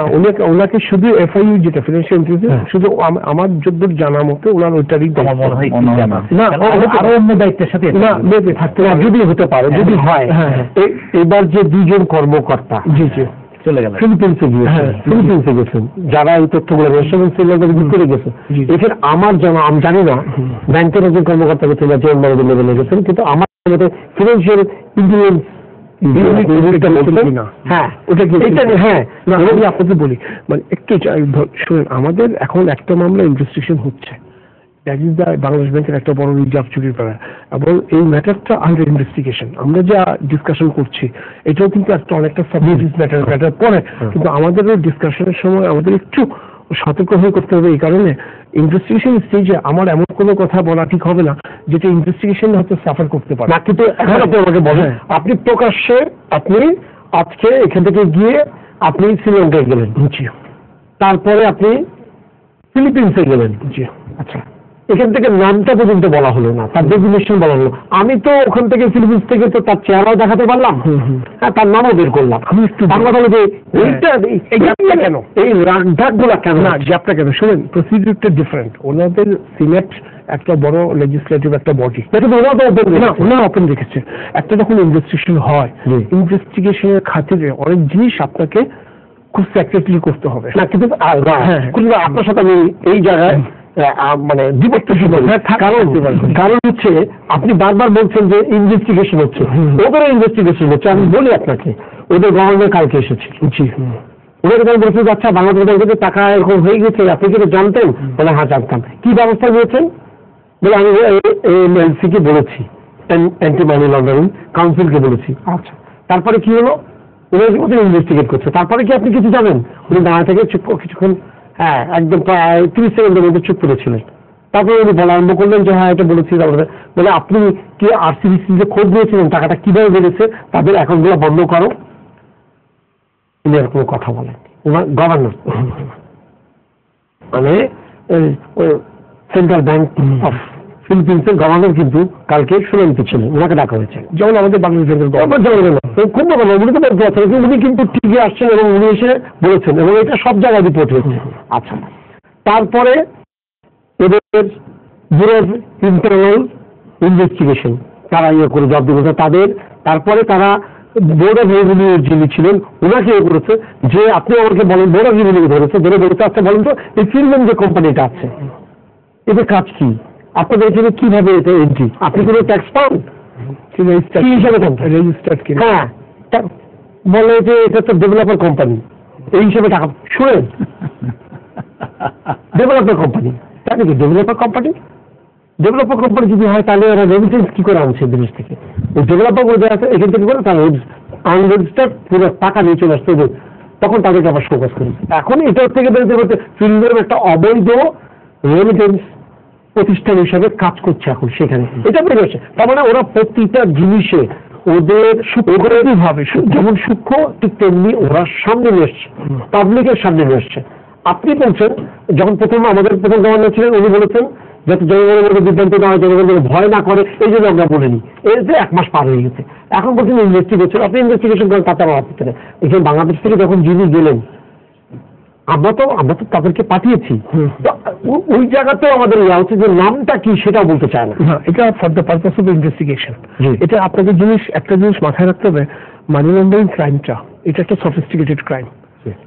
ওনাকে শুধু এফআইইউ যেটা ফিনান্সিয়াল ইন্টেলিজেন্স, শুধু আমার যতদূর জানা মতে ওনার ওইটারই না, আরো অন্য দায়িত্বের সাথে না থাকতে যদি হতে পারে, যদি হয়। এবার যে 2 জন কর্মকর্তা চলে গেল ফিলিপিন্সে গেছেন, যারা এই তথ্যগুলো রেস্টুরেন্ট করে গেছে, এখানে আমার জানা, আমি জানি না ব্যাংকের একজন কর্মকর্তা গেছেন বা জেল ম্যানেজার লেভেলে গেছেন, কিন্তু আমার ফিনান্সিয়াল ইন্টেলিজেন্স হ্যাঁ ওটা কি হ্যাঁ আমি আপনাকে বলি, মানে একটু শুনেন, আমাদের এখন একটা মামলা ইনভেস্টিগেশন হচ্ছে, দ্যাট ইজ দ্য বাংলাদেশ ব্যাংকের একটা বড় রিজার্ভ চুরির বেড়া, এবং এই ম্যাটারটা আন্ডার ইনভেস্টিগেশন। আমরা যা ডিসকাশন করছি এটাও কিন্তু একটা অনেকটা সাবজেক্টিভ ম্যাটার পরে, কিন্তু আমাদেরও ডিসকাশনের সময় আমাদের একটু সতর্ক হয়ে করতে হবে। এই কারণে ইনভেস্টিগেশন স্টেজে আমার এমন কোনো কথা বলা ঠিক হবে না যেটা ইনভেস্টিগেশন হয়তো সাফার করতে পারে না। কিন্তু এখন আপনি আমাকে বলেন, আপনি প্রকাশ্যে আপনি আজকে এখান থেকে গিয়ে আপনি শ্রীলঙ্কায় গেলেন, তারপরে আপনি ফিলিপিন্সে গেলেন, আচ্ছা এখান থেকে নামটা পর্যন্ত বলা হলো না, তার ডেজিগনেশন বলা হলো। আমি তো ওখান থেকে ফিলিপিন্স থেকে তো তার চেহারাও দেখাতে পারলাম, হ্যাঁ তার নামও বের করলাম। আমি একটু কথা বলে যে এইটা কেন, এই রাগঢাকগুলা কেন, না গ্যাপটা কেন, শুনেন প্রসিডিউরটা ডিফারেন্ট। ওনাদের সিনেট একটা বড় লেজিসলেটিভ একটা বডি, ওনারা ওপেন রেখেছে। একটা যখন ইনভেস্টিগেশন হয়, ইনভেস্টিগেশনের খাতিরে অনেক জিনিস আপনাকে খুব স্যাক্রেটলি করতে হবে না। কিন্তু আপনার সাথে আমি এই জায়গায় মানে বিভক্ত, কারণ হচ্ছে আপনি বারবার বলছেন যে ইনভেস্টিগেশন হচ্ছে, ওদেরও ইনভেস্টিগেশন হচ্ছে। আমি বলি আপনাকে, ওদের গভর্নর কালকে এসেছে, ওদের কাছে বলছে যে আচ্ছা বাংলাদেশ ব্যাংকে টাকা এরকম হয়ে গেছে, আপনি কি জানতেন? বলে হ্যাঁ জানতাম। কি ব্যবস্থা নিয়েছেন? বলে আমি এমএলসি কে বলেছি, অ্যান্টি মানি লন্ডারিং কাউন্সিলকে বলেছি। আচ্ছা তারপরে কি হলো? ওদের ইনভেস্টিগেট করছে। তারপরে কি আপনি কিছু জানেন? উনি দাঁড়া থেকে কিছুক্ষণ, হ্যাঁ একদম প্রায় 30 সেকেন্ডের মধ্যে চুপ করেছিলেন। তারপরে উনি বলা আরম্ভ করলেন যে হ্যাঁ এটা বলেছি। তারপরে বলে আপনি কি আরসিবিসি যে খোঁজ নিয়েছিলেন টাকাটা কিভাবে বেড়েছে, তাদের অ্যাকাউন্টগুলো বন্ধ করো। উনি আর কোনো কথা বলেন, ওনার গভর্নর মানে সেন্ট্রাল ব্যাংক অফ ফিলিপিন্সের গভর্নর কিন্তু কালকে শুনানিতে ছিলেন, ওনাকে ডাকা হয়েছে। যেমন আমাদের বাংলাদেশ ব্যাংকের খুব ভালো, উনি তো বলতে পারছেন, উনি কিন্তু ঠিকই আসছেন এবং উনি এসে বলেছেন, এবং এটা সব জায়গায় রিপোর্ট হয়েছে। আচ্ছা তারপরে এদের ব্যুরো অফ ইন্টারনাল ইনভেস্টিগেশন তারা ইয়ে করে জবাব দিয়েছে তাদের। তারপরে তারা বোর্ড অফ রেভিনিউ যিনি ছিলেন ওনাকে ইয়ে করেছে যে আপনি আমাকে বলেন, বোর্ড অফ রেভিনিউ ধরেছে, ধরে বলেছে আচ্ছা বলেন তো এই ফিল্মের যে কোম্পানিটা আছে এদের কাজ কি, আপনাদের এখানে কিভাবে এটা এন্ট্রি, আপনি কোনো ট্যাক্স পান কি হিসাবে? হ্যাঁ বলে যে এটা তো ডেভেলপার কোম্পানি, এই হিসাবে টাকা। শুনেন ডেভেলপার কোম্পানি, তাই নাকি? ডেভেলপার কোম্পানি যদি হয় তাহলে ওরা রেমিটেন্স কি করে আনছে বিদেশ থেকে? ওই ডেভেলপার করে দেওয়া আছে এখান থেকে করে, তারা আনরেজিস্টার্ড পুরো টাকা নিয়ে চলে আসতে, তখন তাদেরকে আবার শোকজ করেছে। এখন এটার থেকে বেরোতে বেরোতে ফিল্মের একটা অবৈধ রেমিটেন্স প্রতিষ্ঠান হিসাবে কাজ করছে এখন সেখানে, এটা বেরোচ্ছে। তার মানে ওরা প্রতিটা জিনিসে ওদের ভাবে যেমন সূক্ষ্ম ঠিক তেমনি ওরা সামনে নিয়ে এসছে, পাবলিকের সামনে নিয়ে এসছে। আপনি বলছেন যখন আমাদের প্রথম গভর্নর ছিলেন উনি বলেছেন যাতে জনগণের মধ্যে বিভ্রান্ত না হয়, জনগণের ভয় না করে, এই জন্য আমরা বলিনি। এতে 1 মাস পার হয়ে গেছে, এখন বলছেন ইনভেস্টিগেশন। আপনি ইনভেস্টিগেশন করেন, তাতে আমার আপত্তি নেই। এখানে বাংলাদেশ থেকে যখন যিনি গেলেন আমরা তো তাদেরকে পাঠিয়েছি, ওই জায়গাতেও আমাদের ইয়া হচ্ছে যে নামটা কি সেটা বলতে চায় না। এটা for the purpose of investigation. এটা আপনাদের একটা জিনিস মাথায় রাখতে হবে, মানি লন্ডারিং ক্রাইমটা এটা একটা সফিস্টিকেটেড ক্রাইম।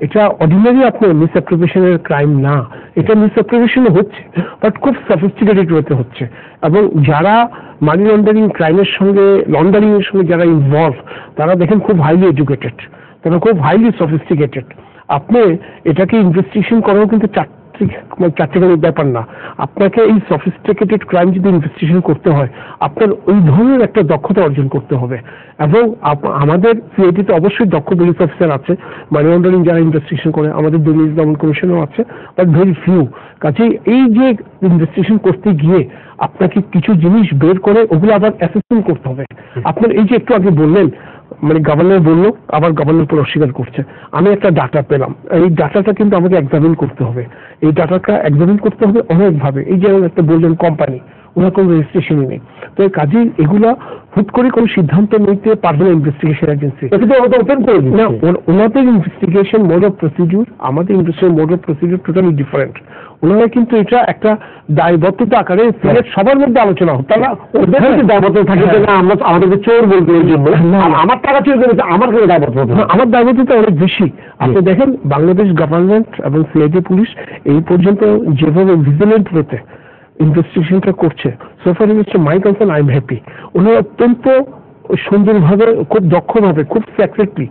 এটা অর্ডিনারি আপনার মিসঅ্যাপ্রোপ্রিয়েশনের ক্রাইম না, এটা মিসঅ্যাপ্রোপ্রিয়েশন হচ্ছে বাট খুব সফিস্টিকেটেড ওয়েতে হচ্ছে। এবং যারা মানি লন্ডারিং ক্রাইমের সঙ্গে লন্ডারিং এর সঙ্গে যারা ইনভলভ তারা দেখেন খুব হাইলি এডুকেটেড, তারা খুব হাইলি সফিস্টিকেটেড। আপনি এটাকে ইনভেস্টিগেশন করাও কিন্তু চারটিখানির ব্যাপার না। আপনাকে এই সফিস্টিকেটেড ক্রাইম যদি ইনভেস্টিগেশন করতে হয় আপনার ওই ধরনের একটা দক্ষতা অর্জন করতে হবে। এবং আমাদের সিআইডিতে অবশ্যই দক্ষ পুলিশ অফিসার আছে, মানি লন্ডারিং যারা ইনভেস্টিগেশন করে, আমাদের দুর্নীতি দমন কমিশনও আছে, বাট ভেরি ফিউ। কাজেই এই যে ইনভেস্টিগেশন করতে গিয়ে আপনাকে কিছু জিনিস বের করে ওগুলো আবার অ্যাসেসমেন্ট করতে হবে। আপনার এই যে একটু আগে বললেন মানে গভর্নর বললো, আবার গভর্নর পর অস্বীকার করছে। আমি একটা ডাটা পেলাম, এই ডাটাটা কিন্তু আমাকে এক্সামিন করতে হবে। এই ডাটাটা এক্সামিন করতে হবে অনেকভাবে। এই যে একটা বললেন কোম্পানি, ওনার কোনো রেজিস্ট্রেশনই নেই, তো কাজেই এগুলা হুট করে কোনো সিদ্ধান্ত নিতে পারবে না ইনভেস্টিগেশন এজেন্সি। না, ওনাদের ইনভেস্টিগেশন মোড অফ প্রসিডিউর আমাদের investigation mode of procedure totally different. ওনারা কিন্তু এটা একটা দায়বদ্ধতা আকারে সবার মধ্যে আলোচনা হোক, তারা ওদের দায়বদ্ধতা থাকে যে না আমরা আমাদেরকে চোর বলবো এই জন্য আমার টাকা চোর করেছে, আমার কোনো দায়বদ্ধতা, আমার দায়বদ্ধতা অনেক বেশি। আপনি দেখেন বাংলাদেশ গভর্নমেন্ট এবং সিআইডি পুলিশ এই পর্যন্ত যেভাবে ভিজিলেন্ট হতে ইনভেস্টিগেশনটা করছে, so far is my concern, I am happy. ওনারা অত্যন্ত সুন্দরভাবে, খুব দক্ষভাবে, খুব স্যাক্রেটলি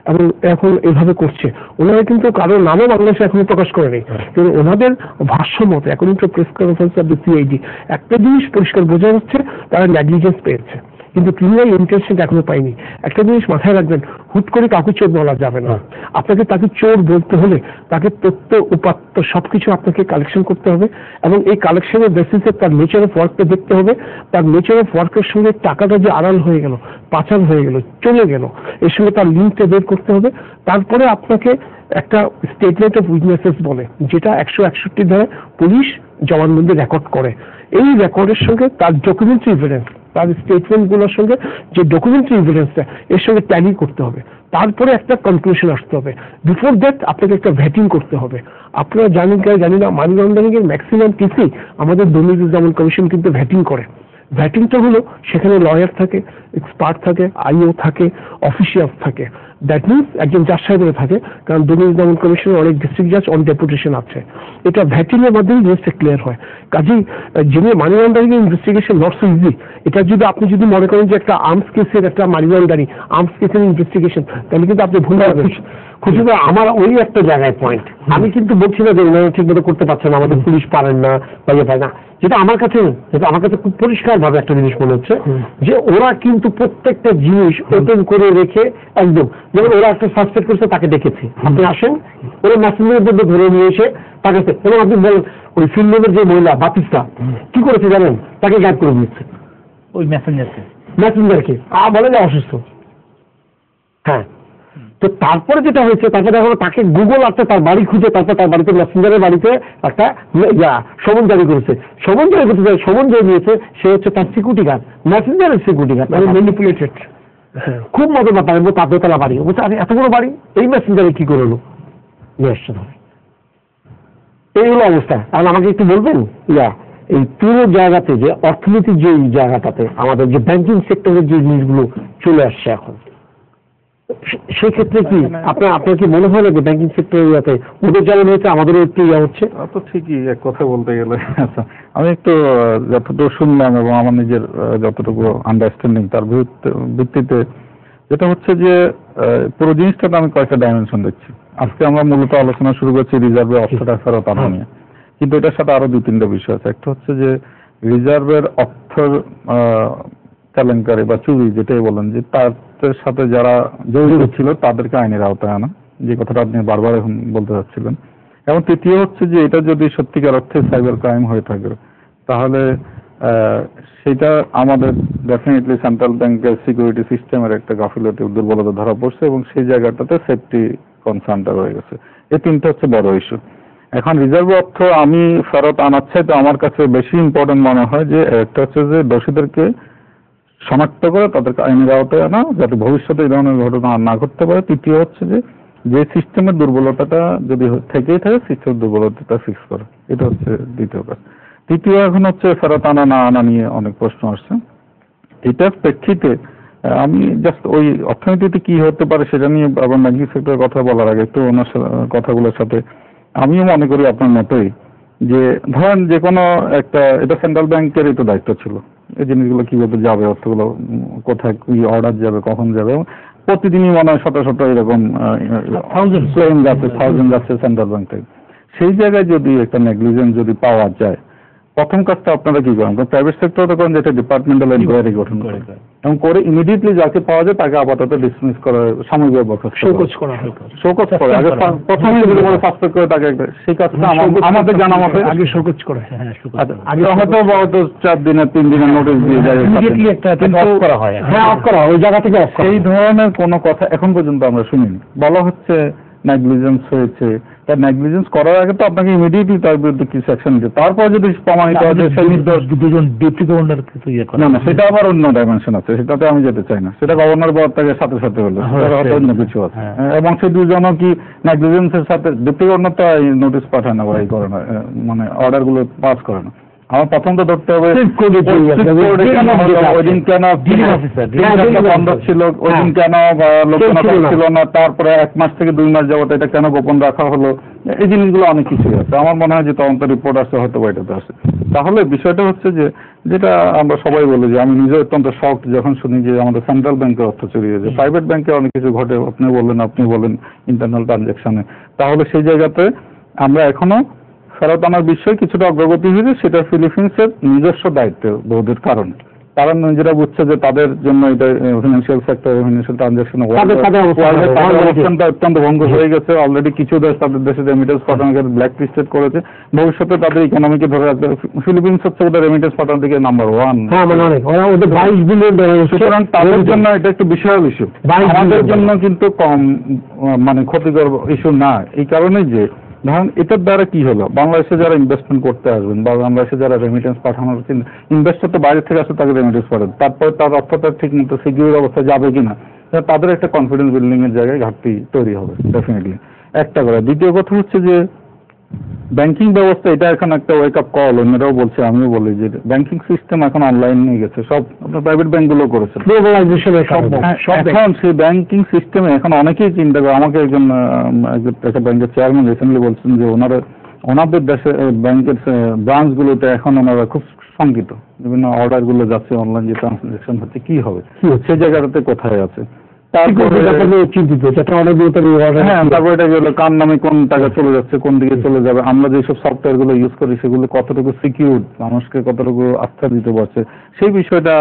এবং এখন এভাবে করছে। ওনারা কিন্তু কারোর নামও বাংলাদেশে এখনো প্রকাশ করেনি, কিন্তু ওনাদের ভাষ্য মতে according to press conference of the CID একটা জিনিস পরিষ্কার বোঝা যাচ্ছে, তারা নেগলিজেন্স পেয়েছে, কিন্তু ক্রিমিনাল ইন্টেনশন এখনো পাইনি। একটা জিনিস মাথায় রাখবেন, হুট করে কাউকে চোর বলা যাবে না। আপনাকে তাকে চোর বলতে হলে তাকে তথ্য উপাত্ত সবকিছু আপনাকে কালেকশন করতে হবে, এবং এই কালেকশনের বেসিসে তার নেচার অফ ওয়ার্কটা দেখতে হবে। তার নেচার অফ ওয়ার্কের সঙ্গে টাকাটা যে আড়াল হয়ে গেল, পাচার হয়ে গেল, চলে গেল, এর সঙ্গে তার লিঙ্কটা বের করতে হবে। তারপরে আপনাকে একটা স্টেটমেন্ট অফ উইটনেসেস বলে, যেটা 161 ধারায় পুলিশ জবানবন্দি রেকর্ড করে। এই রেকর্ডের সঙ্গে তার ডকুমেন্টারি এভিডেন্স, তার স্টেটমেন্ট গুলোর সঙ্গে যে ডকুমেন্টারি এভিডেন্সটা, এর সঙ্গে ট্যালি করতে হবে। তারপরে একটা কনক্লুশন আসতে হবে। বিফোর দ্যাট আপনাকে একটা ভ্যাটিং করতে হবে। আপনারা জানেন কি জানি না, মানি লন্ডারিং এর ম্যাক্সিমাম কেসই আমাদের দুর্নীতি দমন কমিশন কিন্তু ভ্যাটিং করে। ভ্যাটিংটা হলো সেখানে লয়ার থাকে, এক্সপার্ট থাকে, আইও থাকে, অফিসিয়ালস থাকে। দ্যাট মিনস একজন জাজ সাহেবের থাকে, কারণ দুর্নীতি দমন কমিশনের অনেক ডিস্ট্রিক্ট জাজ অন ডেপুটেশন আছে। এটা ভ্যাটিং এর মাধ্যমে জিনিসটা ক্লিয়ার হয়। কাজেই যিনি মানি লন্ডারিং এর ইনভেস্টিগেশন নট সো ইজি। এটা যদি আপনি যদি মনে করেন যে একটা আর্মস কেসের, একটা মানি লন্ডারিং আর্মস কেসের ইনভেস্টিগেশন, তাহলে কিন্তু আপনি ভুল পাবেন। খুশিদা, আমার ওই একটা জায়গায় পয়েন্ট, আমি কিন্তু বলছি না যে ওনারা ঠিক মতো করতে পারছেন না, আমাদের পুলিশ পারেন না বা ইয়ে পায় না। যেটা আমার কাছে খুব পরিষ্কার ভাবে একটা জিনিস মনে হচ্ছে যে ওরা কিন্তু প্রত্যেকটা জিনিস ওপেন করে রেখে একদম, যেমন ওরা একটা সাসপেক্ট করছে, তাকে ডেকেছে, আপনি আসেন, ওরা মেসেঞ্জারের মধ্যে ধরে নিয়ে এসে তাকে, এবং আপনি বলেন ওই ফিল্মের যে মহিলা বাতিস্তা কি করেছে জানেন, তাকে গায়েব করে দিচ্ছে ওই মেসেঞ্জারকে বলে যে অসুস্থ। হ্যাঁ, তো তারপরে যেটা হয়েছে, তারপরে এখন তাকে গুগল আসছে, তার বাড়ি খুঁজে, তারপর তার বাড়িতে মেসেঞ্জারের বাড়িতে একটা সমন জারি করেছে। সমন জারি করতে চাই, সমন জারি দিয়েছে সে হচ্ছে তার সিকিউরিটি গার্ড, মেসেঞ্জারের সিকিউরিটি গার্ড, ম্যানিপুলেটেড। খুব মজা ব্যাপার, তার দোতলা বাড়ি, বলছে আরে এত বড় বাড়ি, এই মেসেঞ্জারে কি করে হলো, নিয়ে আসছে ধরে। এই হলো অবস্থা। আর আমাকে একটু বলবেন এই পুরো জায়গাতে যে অর্থনীতির যে জায়গাটাতে আমাদের যে ব্যাংকিং সেক্টরের যে জিনিসগুলো চলে আসছে এখন, সেই ক্ষেত্রে কি আপনার কি মনে হয় না যে ব্যাংকিং সেক্টরের ইয়াতে ওদের যেমন হয়েছে আমাদেরও একটু ইয়া হচ্ছে? তো ঠিকই, এক কথা বলতে গেলে। আচ্ছা, আমি একটু যতটুকু শুনলাম এবং আমার নিজের যতটুকু আন্ডারস্ট্যান্ডিং তার ভিত্তিতে যেটা হচ্ছে যে পুরো জিনিসটাতে আমি কয়েকটা ডাইমেনশন দেখছি। আজকে আমরা মূলত আলোচনা শুরু করছি রিজার্ভের অর্থটা ফেরত আনা নিয়ে, কিন্তু এটার সাথে আরো 2-3টা বিষয় আছে। একটা হচ্ছে যে রিজার্ভের অর্থের কেলেঙ্কারি বা চুরি, যেটাই বলেন, যে তাদের সাথে যারা জড়িত ছিল তাদেরকে আইনের আওতায় আনা, যে কথাটা আপনি বারবার এখন বলতে চাচ্ছিলেন। এবং তৃতীয় হচ্ছে যে এটা যদি সত্যিকার অর্থে সাইবার ক্রাইম হয়ে থাকে, তাহলে সেটা আমাদের ডেফিনেটলি সেন্ট্রাল ব্যাংকের সিকিউরিটি সিস্টেমের একটা গাফিলতি, দুর্বলতা ধরা পড়ছে, এবং সেই জায়গাটাতে সেফটি কনসার্নটা রয়ে গেছে। এই তিনটা হচ্ছে বড় ইস্যু। এখন রিজার্ভ অর্থ আমি ফেরত আনার চাইতে আমার কাছে বেশি ইম্পর্টেন্ট মনে হয় যে একটা হচ্ছে যে দোষীদেরকে শনাক্ত করে তাদেরকে আইনের আওতায় আনা, যাতে ভবিষ্যতে এই ধরনের ঘটনা না ঘটতে পারে। তৃতীয় হচ্ছে যে সিস্টেমের দুর্বলতাটা যদি থেকেই থাকে, সিস্টেমের দুর্বলতাটা ফিক্স করা। এটা হচ্ছে দ্বিতীয় কাজ। তৃতীয় এখন হচ্ছে ফেরত আনা না আনা নিয়ে অনেক প্রশ্ন আসছে। এটার প্রেক্ষিতে আমি জাস্ট ওই অর্থনীতিতে কি হতে পারে সেটা নিয়ে আবার ব্যাংকিং সেক্টরের কথা বলার আগে একটু ওনার কথাগুলোর সাথে আমিও মনে করি আপনার মতোই, যে ধরেন যে কোনো একটা, এটা সেন্ট্রাল ব্যাংকেরই তো দায়িত্ব ছিল এই জিনিসগুলো কিভাবে যাবে, অর্থগুলো কোথায় কি অর্ডার যাবে, কখন যাবে। প্রতিদিনই মনে হয় শত শত এরকম থাউজেন্ড যাচ্ছে সেন্ট্রাল ব্যাংক থেকে। সেই জায়গায় যদি একটা নেগলিজেন্স যদি পাওয়া যায়, প্রথম কাজটা আপনারা কি করেন? প্রাইভেট সেক্টরে করেন যেটা ডিপার্টমেন্টাল এনকোয়ারি গঠন করে, এবং করে ইমিডিয়েটলি যাকে পাওয়া যায় তাকে আপাতত ডিসমিস করা, সাময়িক বরখাস্ত শোকজ করে। আগে প্রথমে যদি কোনো সাসপেক্ট করে তাকে, সেই কাজটা আমাদের জানা মতে আগে শোকজ করে, আগে হয়তো 4 দিনের 3 দিনের নোটিশ দিয়ে যায়, ইমিডিয়েটলি একটা অফ করা হয়। হ্যাঁ, অফ করা হয়, ওই জায়গা থেকে অফ করা। এই ধরনের কোনো কথা এখন পর্যন্ত আমরা শুনিনি। বলা হচ্ছে নেগলিজেন্স হয়েছে, তার নেগলিজেন্স করার আগে তো আপনাকে ইমিডিয়েটলি তার বিরুদ্ধে কিছু অ্যাকশন নিতে, তারপর যদি প্রমাণিত হয় যে সেই নির্দোষ, দুজন ডেপুটি গভর্নর কিছু ইয়ে করে, না সেটা আবার অন্য ডাইমেনশন আছে, সেটাতে আমি যেতে চাই না। সেটা গভর্নর পদ থেকে সাথে সাথে হলো, সেটা অন্য কিছু আছে। এবং সেই দুজনও কি নেগলিজেন্সের সাথে, ডেপুটি গভর্নর তো নোটিশ পাঠায় না বা এই করে না, মানে অর্ডার গুলো পাস করে না। আমার প্রথম তো ধরতে হবে ওই দিন কেন বন্ধ ছিল, ওই দিন কেন লোকজন ছিল না, তারপরে 1 মাস থেকে 2 মাস যাবত এটা কেন গোপন রাখা হলো, এই জিনিসগুলো অনেক কিছুই আছে। আমার মনে হয় যে তদন্ত রিপোর্ট আসছে, হয়তো এটাতে আসে। তাহলে বিষয়টা হচ্ছে যে যেটা আমরা সবাই বলি যে আমি নিজে অত্যন্ত শক যখন শুনি যে আমাদের সেন্ট্রাল ব্যাংকের অর্থ চুরি হয়েছে, প্রাইভেট ব্যাংকে অনেক কিছু ঘটে, আপনি বলেন ইন্টারনাল ট্রানজাকশনে, তাহলে সেই জায়গাতে আমরা এখনো ফেরত আনার বিষয়ে কিছুটা অগ্রগতি হয়েছে, সেটা ফিলিপিন্সের নিজস্ব দায়িত্ব বোধের কারণে। তারা নিজেরা বুঝছে যে তাদের জন্য এটা ফিনান্সিয়াল সেক্টর, ফিনান্সিয়াল ট্রানজাকশন অবস্থানটা অত্যন্ত ভঙ্গুর হয়ে গেছে। অলরেডি কিছু দেশ তাদের দেশে রেমিটেন্স পাঠানোকে ব্ল্যাক লিস্টেড করেছে, ভবিষ্যতে তাদের ইকোনমিকে ধরে রাখবে। ফিলিপিন্স হচ্ছে ওদের রেমিটেন্স পাঠানোর দিকে নাম্বার 1। সুতরাং তাদের জন্য এটা একটু বিশাল ইস্যু, আমাদের জন্য কিন্তু কম মানে ক্ষতিকর ইস্যু না। এই কারণে যে ধরেন এটার দ্বারা কি হলো, বাংলাদেশে যারা ইনভেস্টমেন্ট করতে আসবেন বা বাংলাদেশে যারা রেমিটেন্স পাঠানোর ইনভেস্টর তো বাইরে থেকে আসে, তাকে রেমিটেন্স পাঠান, তারপরে তার অর্থটা ঠিক মতো সিকিউর অবস্থায় যাবে কিনা, তাদের একটা কনফিডেন্স বিল্ডিং এর জায়গায় ঘাটতি তৈরি হবে ডেফিনেটলি, একটা করে। দ্বিতীয় কথা হচ্ছে যে ব্যাংকিং ব্যবস্থা, এটা এখন একটা ওয়েক আপ কল, অন্যরাও বলছে, আমিও বলি যে ব্যাংকিং সিস্টেম এখন অনলাইন নিয়ে গেছে, সব আপনার প্রাইভেট ব্যাংকগুলো করেছে। এখন সেই ব্যাংকিং সিস্টেমে এখন অনেকেই চিন্তা করে, আমাকে একজন একটা ব্যাংকের চেয়ারম্যান রিসেন্টলি বলছেন যে ওনাদের দেশে ব্যাংকের ব্রাঞ্চগুলোতে এখন ওনারা খুব শঙ্কিত, বিভিন্ন অর্ডারগুলো যাচ্ছে অনলাইন, যে ট্রানজাকশন হচ্ছে কি হবে, সেই জায়গাটাতে কোথায় আছে, তারপরে এটা গেল কার নামে কোন টাকা চলে যাচ্ছে, কোন দিকে চলে যাবে, আমরা যেসব সফটওয়্যার গুলো ইউজ করি সেগুলো কতটুকু সিকিউর, মানুষকে কতটুকু আস্থা দিতে পারছে, সেই বিষয়টা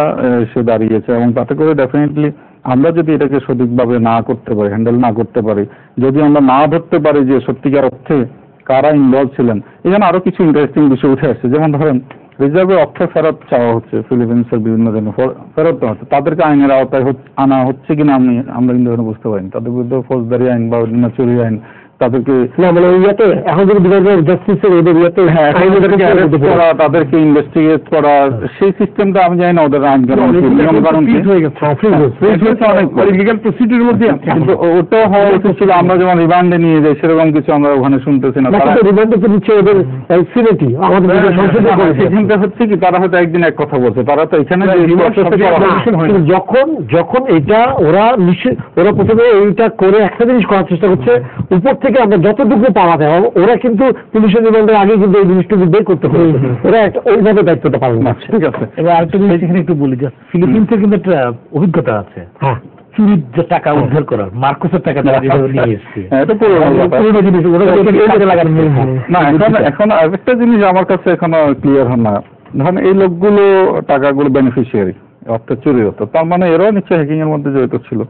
সে দাঁড়িয়েছে। এবং তাতে করে ডেফিনেটলি আমরা যদি এটাকে সঠিকভাবে না করতে পারি, হ্যান্ডেল না করতে পারি, যদি আমরা না ধরতে পারি যে সত্যিকার অর্থে কারা ইনভলভ ছিলেন, এখানে আরো কিছু ইন্টারেস্টিং বিষয় উঠে আসছে। যেমন ধরেন রিজার্ভে অর্থ ফেরত চাওয়া হচ্ছে, ফিলিপিন্সের বিভিন্ন জন্য ফেরত দেওয়া হচ্ছে, তাদেরকে আইনের আওতায় আনা হচ্ছে কিনা আমরা কিন্তু এখনো বুঝতে পারিনি। তাদের বিরুদ্ধে ফৌজদারি আইন বা চুরি আইন, তাদেরকে এখন যদি তাদেরকে ইনভেস্টিগেট করা, সেই সিস্টেমটা আমি জানি না ওদের আইন নিয়ম কানুন কিন্তু ওটা হওয়া উচিত ছিল। আমরা যেমন রিমান্ডে নিয়ে যাই সেরকম কিছু আমরা ওখানে শুনতেছি না। সেখানটা হচ্ছে কি, তারা হয়তো একদিন এক কথা বলছে, তারা তো এখানে যখন এটা ওরা প্রথমে এইটা করে একটা জিনিস করার চেষ্টা করছে, উপর থেকে আমরা যতটুকু পাওয়া যায়, ওরা কিন্তু পুলিশের রিমান্ডের আগে কিন্তু এই জিনিসটুকু বের করতে পারে, ওরা একটা ওইভাবে দায়িত্বটা পালন করছে। ঠিক আছে, এবার আরেকটা জিনিস এখানে একটু বলি, যে ফিলিপিন্সের কিন্তু একটা অভিজ্ঞতা আছে, হ্যাঁ, চুরির যে টাকা উদ্ধার করার, মার্কোসের টাকা নিয়ে এসছে, এখন আরেকটা জিনিস আমার কাছে এখনো ক্লিয়ার হয় না। ধরেন এই লোকগুলো টাকাগুলো বেনিফিশিয়ারি, অর্থ চুরি হতো, তার মানে এরাও নিশ্চয়ই হ্যাকিং এর মধ্যে জড়িত ছিল,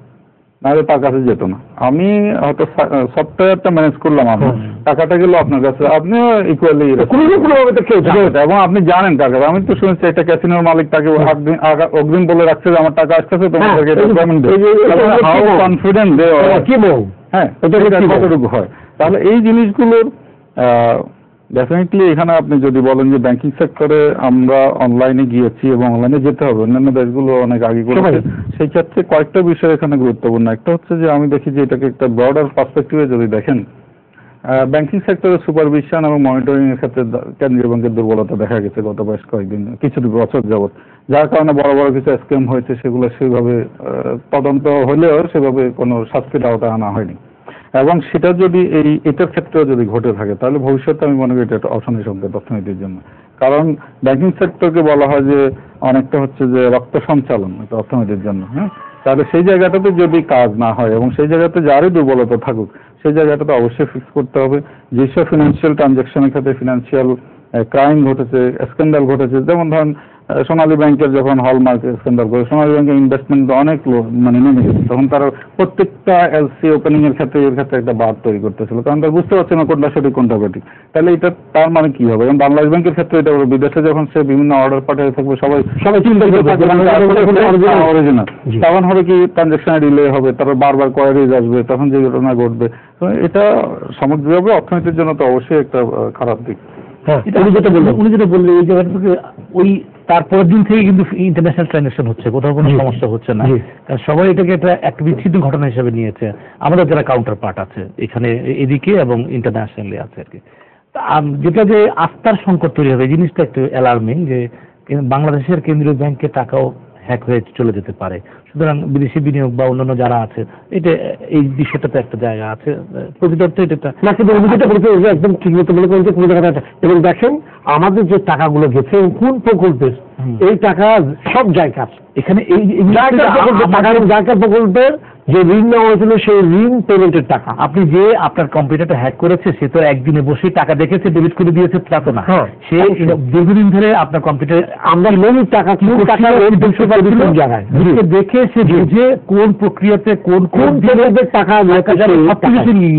নাহলে তার কাছে যেত না। আমি হয়তো সফটওয়্যারটা ম্যানেজ করলাম, আপনার টাকাটা গেল আপনার কাছে, আপনিও ইকুয়ালি, এবং আপনি জানেন টাকা। আমি তো শুনেছি একটা ক্যাসিনোর মালিক তাকে অগ্রিম বলে রাখছে যে আমার টাকা আসতেছে, তোমাদেরকে পেমেন্ট দেবে, কনফিডেন্ট দেয়, হ্যাঁ, কতটুকু হয়। তাহলে এই জিনিসগুলোর ডেফিনেটলি এখানে আপনি যদি বলেন যে ব্যাংকিং সেক্টরে আমরা অনলাইনে গিয়েছি এবং অনলাইনে যেতে হবে, অন্যান্য দেশগুলো অনেক আগে করেছে, সেই ক্ষেত্রে কয়েকটা বিষয় এখানে গুরুত্বপূর্ণ। একটা হচ্ছে যে আমি দেখি যে এটাকে একটা ব্রডার পার্সপেক্টিভে যদি দেখেন, ব্যাংকিং সেক্টরের সুপারভিশন এবং মনিটরিং এর ক্ষেত্রে কেন্দ্রীয় ব্যাংকের দুর্বলতা দেখা গেছে গত বেশ কয়েকদিন, কিছু বছর যাবত, যার কারণে বড় বড় কিছু স্ক্যাম হয়েছে, সেগুলো সেভাবে তদন্ত হলেও সেভাবে কোনো শাস্তির আওতায় আনা হয়নি। এবং সেটা যদি এটার ক্ষেত্রেও যদি ঘটে থাকে, তাহলে ভবিষ্যতে আমি মনে করি এটা একটা অশনি সংকেত অর্থনীতির জন্য। কারণ ব্যাংকিং সেক্টরকে বলা হয় যে অনেকটা হচ্ছে যে রক্ত সঞ্চালন এটা অর্থনীতির জন্য, হ্যাঁ, তাহলে সেই জায়গাটাতে যদি কাজ না হয় এবং সেই জায়গাতে যারই দুর্বলতা থাকুক, সেই জায়গাটাতে অবশ্যই ফিক্স করতে হবে। যেসব ফিনান্সিয়াল ট্রানজাকশনের ক্ষেত্রে ফিনান্সিয়াল ক্রাইম ঘটেছে, স্ক্যান্ডাল ঘটেছে, যেমন ধরেন সোনালী ব্যাংকের যখন হলমার্ক স্ক্যান্ডাল করে, সোনালী ব্যাংকের ইনভেস্টমেন্ট অনেক মানে নেমে গেছে, তখন তারা প্রত্যেকটা এলসি ওপেনিং এর ক্ষেত্রে একটা বার তৈরি করতেছিল, কারণ তারা বুঝতে পারছে না কোনটা সঠিক কোনটা বেঠিক। তাহলে এটা তার মানে কি হবে? এবং বাংলাদেশ ব্যাংকের ক্ষেত্রে এটা বিদেশে যখন সে বিভিন্ন অর্ডার পাঠিয়ে থাকবে, সবাই চিন্তা করবে অরিজিনাল, তখন হবে কি ট্রানজাকশনে ডিলে হবে, তারপর বারবার কোয়ারিজ আসবে, তখন যে ঘটনা ঘটবে। তো এটা সামগ্রিকভাবে অর্থনীতির জন্য তো অবশ্যই একটা খারাপ দিক। উনি যেটা বললেন ওই জায়গাটা থেকে ওই তারপরের দিন থেকে কিন্তু ইন্টারন্যাশনাল ট্রানজাকশন হচ্ছে, কোথাও কোনো সমস্যা হচ্ছে না, কারণ সবাই এটাকে একটা বিচ্ছিন্ন ঘটনা হিসেবে নিয়েছে। আমাদের যারা কাউন্টার পার্ট আছে এখানে এদিকে এবং ইন্টারন্যাশনালি আছে আর কি, যেটা যে আস্থার সংকট তৈরি হবে, জিনিসটা একটু অ্যালার্মিং, যে বাংলাদেশের কেন্দ্রীয় ব্যাংকে টাকাও হ্যাক হয়ে চলে যেতে পারে। সুতরাং বিদেশি বিনিয়োগ বা অন্যান্য যারা আছে, এটা এই বিষয়টাতে একটা জায়গা আছে, প্রকৃত অর্থে এটা একদম ঠিক মতো মনে করেন। এবং দেখেন আমাদের যে টাকাগুলো গেছে কোন প্রকল্পের, এই টাকা সব জায়গার, এখানে এই জায়গা প্রকল্পের যে ঋণ নেওয়া হয়েছিল সেই ঋণ পেমেন্টের টাকা। আপনি যে আপনার কম্পিউটারটা হ্যাক করেছে সে তো একদিনে বসে টাকা দেখেছে ডেবিট করে দিয়েছে তা তো না, সে দীর্ঘদিন ধরে আপনার কম্পিউটারে আমরা লোনের টাকা জায়গায় দেখে সে বুঝে কোন প্রক্রিয়াতে কোন কোন টাকা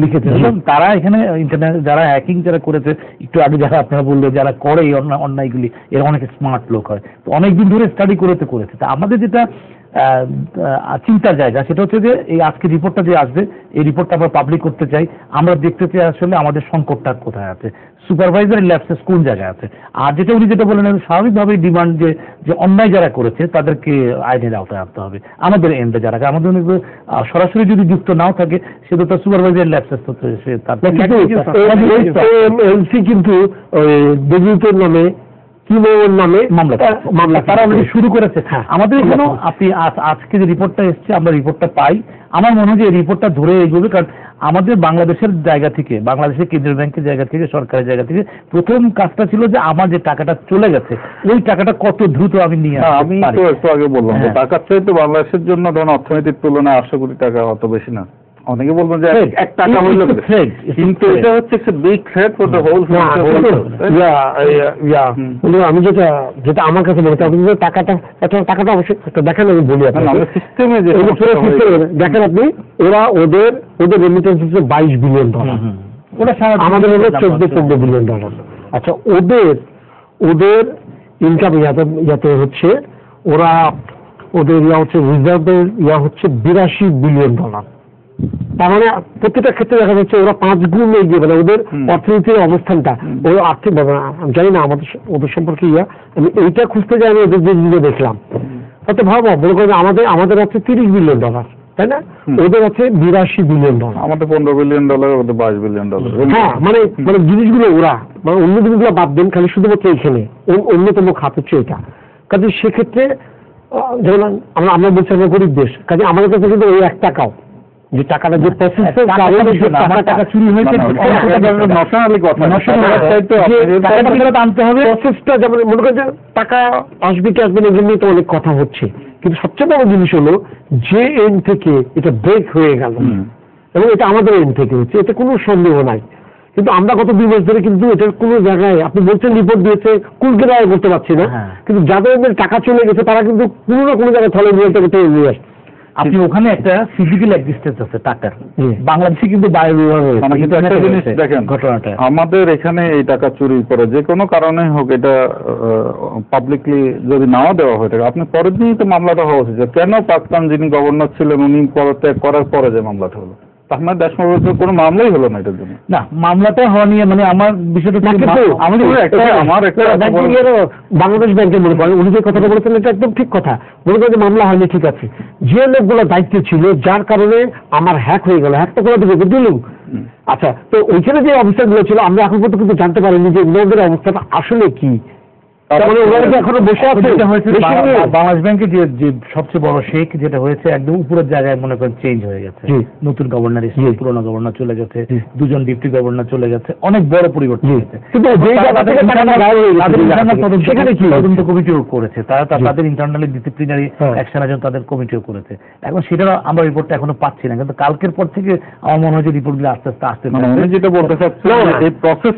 লিখেছে। তারা এখানে ইন্টারনেট যারা হ্যাকিং যারা করেছে, একটু আগে যারা আপনারা বললো যারা করে এই অন্যায়গুলি, এরা অনেক স্মার্ট লোক হয়, তো অনেকদিন ধরে স্টাডি করেছে। তা আমাদের যেটা চিন্তার জায়গা সেটা হচ্ছে যে এই আজকে রিপোর্টটা যে আসবে এই রিপোর্টটা আমরা পাবলিক করতে চাই, আমরা দেখতে চাই আসলে আমাদের সংকটটা কোথায় আছে, সুপারভাইজারি ল্যাপসেস কোন জায়গায় আছে। আর যেটা উনি যেটা বলেন স্বাভাবিকভাবেই ডিমান্ড যে অন্যায় যারা করেছে তাদেরকে আইনের আওতায় আনতে হবে। আমাদের এন্ডে যারা আমাদের সরাসরি যদি যুক্ত নাও থাকে সে তো তার সুপারভাইজারি ল্যাপসেস সে তার কিন্তু ডিজিটাল নামে নামে মামলা তারা অলরেডি শুরু করেছে। আমাদের এখানেও আপনি আজকে যে রিপোর্টটা এসছে আমরা রিপোর্টটা পাই, আমার মনে হয় যে এই রিপোর্টটা ধরে এগোবে, কারণ আমাদের বাংলাদেশের জায়গা থেকে, বাংলাদেশের কেন্দ্রীয় ব্যাংকের জায়গা থেকে, সরকারের জায়গা থেকে প্রথম কাজটা ছিল যে আমার যে টাকাটা চলে গেছে ওই টাকাটা কত দ্রুত আমি নিয়ে আমি তো একটু আগে বললাম টাকার চাইতে বাংলাদেশের জন্য ধরুন অর্থনীতির তুলনায় 800 কোটি টাকা অত বেশি না। অনেকে বলবেন যে 1 টাকা হইল, কিন্তু এটা হচ্ছে একটা big threat for the whole. আমি যেটা আমার কাছে মনে হয় আপনি টাকাটা অবশ্যই দেখেন, আমি বলি আপনাকে সিস্টেমে যে দেখেন আপনি ওদের রেমিটেন্স হচ্ছে $22 বিলিয়ন, আমাদের হলো $14 বিলিয়ন। আচ্ছা ওদের ইনকাম ইয়াতে হচ্ছে ওদের হচ্ছে রিজার্ভের হচ্ছে $82 বিলিয়ন। তার মানে প্রত্যেকটা ক্ষেত্রে দেখা যাচ্ছে ওরা 5 গুণ এগিয়ে, মানে ওদের অর্থনীতির অবস্থানটা ওই আর্থিক ভাবে আমি জানি না ওদের সম্পর্কে আমি এইটা খুঁজতে যাই, আমি ওদের যে দেখলাম তাতে ভাবো মনে করেন আমাদের আছে $30 বিলিয়ন, তাই না? ওদের আছে $82 বিলিয়ন, আমাদের $15 বিলিয়ন, ওদের $22 বিলিয়ন। হ্যাঁ, মানে জিনিসগুলো ওরা মানে অন্য জিনিসগুলো বাদ দেন, খালি শুধুমাত্র এখানে অন্যতম খাত হচ্ছে এটা। কাজে সেক্ষেত্রে যেমন আমরা বলছি আমরা গরিব দেশ, কাজে আমাদের কাছে কিন্তু ওই 1 টাকাও যে টাকাটা যে টাকা চুরি হয়েছে আনতে হবে, প্রসেসটা যেমন মনে করেন যে টাকা আসবে কি আসবে না এগুলো নিয়ে তো অনেক কথা হচ্ছে, কিন্তু সবচেয়ে বড় জিনিস হলো যে এন্ড থেকে এটা ব্রেক হয়ে গেল এবং এটা আমাদের এন্ড থেকে হচ্ছে, এতে কোনো সন্দেহ নাই। কিন্তু আমরা গত 2 মাস ধরে কিন্তু এটার কোনো জায়গায় আপনি বলছেন রিপোর্ট দিয়েছে কুলকে রায় করতে পারছি না, কিন্তু যাদের টাকা চলে গেছে তারা কিন্তু কোনো না কোনো জায়গায় থলে নিয়ে নিয়ে আসছে। আপনি ওখানে একটা ফিজিক্যাল এক্সিস্টেন্স আছে টাকার, বাংলাদেশে কিন্তু বাইরে দেখেন ঘটনাটা আমাদের এখানে এই টাকা চুরি করে যে কোনো কারণে হোক, এটা পাবলিকলি যদি নাও দেওয়া হয়ে থাকে, আপনি পরের দিনই তো মামলাটা হওয়া উচিত। কেন প্রাক্তন যিনি গভর্নর ছিলেন উনি পদত্যাগ করার পরে যে মামলাটা হলো, আপনার দেশমতো কোনো মামলাই হলো না এটার জন্য। না, মামলাটা হওয়া নিয়ে মানে আমার বিষয়টা বাংলাদেশ ব্যাংকের মনে করেন উনি যে কথাটা বলেছেন এটা একদম ঠিক কথা। মনে করেন যে মামলা হয়নি, ঠিক আছে, যে লোকগুলো দায়িত্বে ছিল যার কারণে আমার হ্যাক হয়ে গেল, হ্যাক তো করে দিলেন। আচ্ছা, তো ওইখানে যে অবস্থাগুলো ছিল আমরা এখন পর্যন্ত কিন্তু জানতে পারিনি যে ওদের অবস্থাটা আসলে কি। এখনো বসে আছে। বাংলাদেশ ব্যাংকে যে সবচেয়ে বড় শেখ যেটা হয়েছে একদম উপরের জায়গায় মনে করেন চেঞ্জ হয়ে গেছে, নতুন গভর্নর এসেছে, পুরোনো গভর্নর চলে গেছে, 2জন ডিপ্টি গভর্নর চলে গেছে, অনেক বড় পরিবর্তন হয়েছে। তদন্ত কমিটিও করেছে, তাদের ইন্টারনালি ডিসিপ্লিনারি অ্যাকশনের জন্য তাদের কমিটিও করেছে। এখন সেটা আমরা রিপোর্টটা এখনো পাচ্ছি না, কিন্তু কালকের পর থেকে আমার মনে হয় যে রিপোর্টগুলো আস্তে আস্তে আসতে পারে। যেটা বলতে চাচ্ছি এই প্রসেস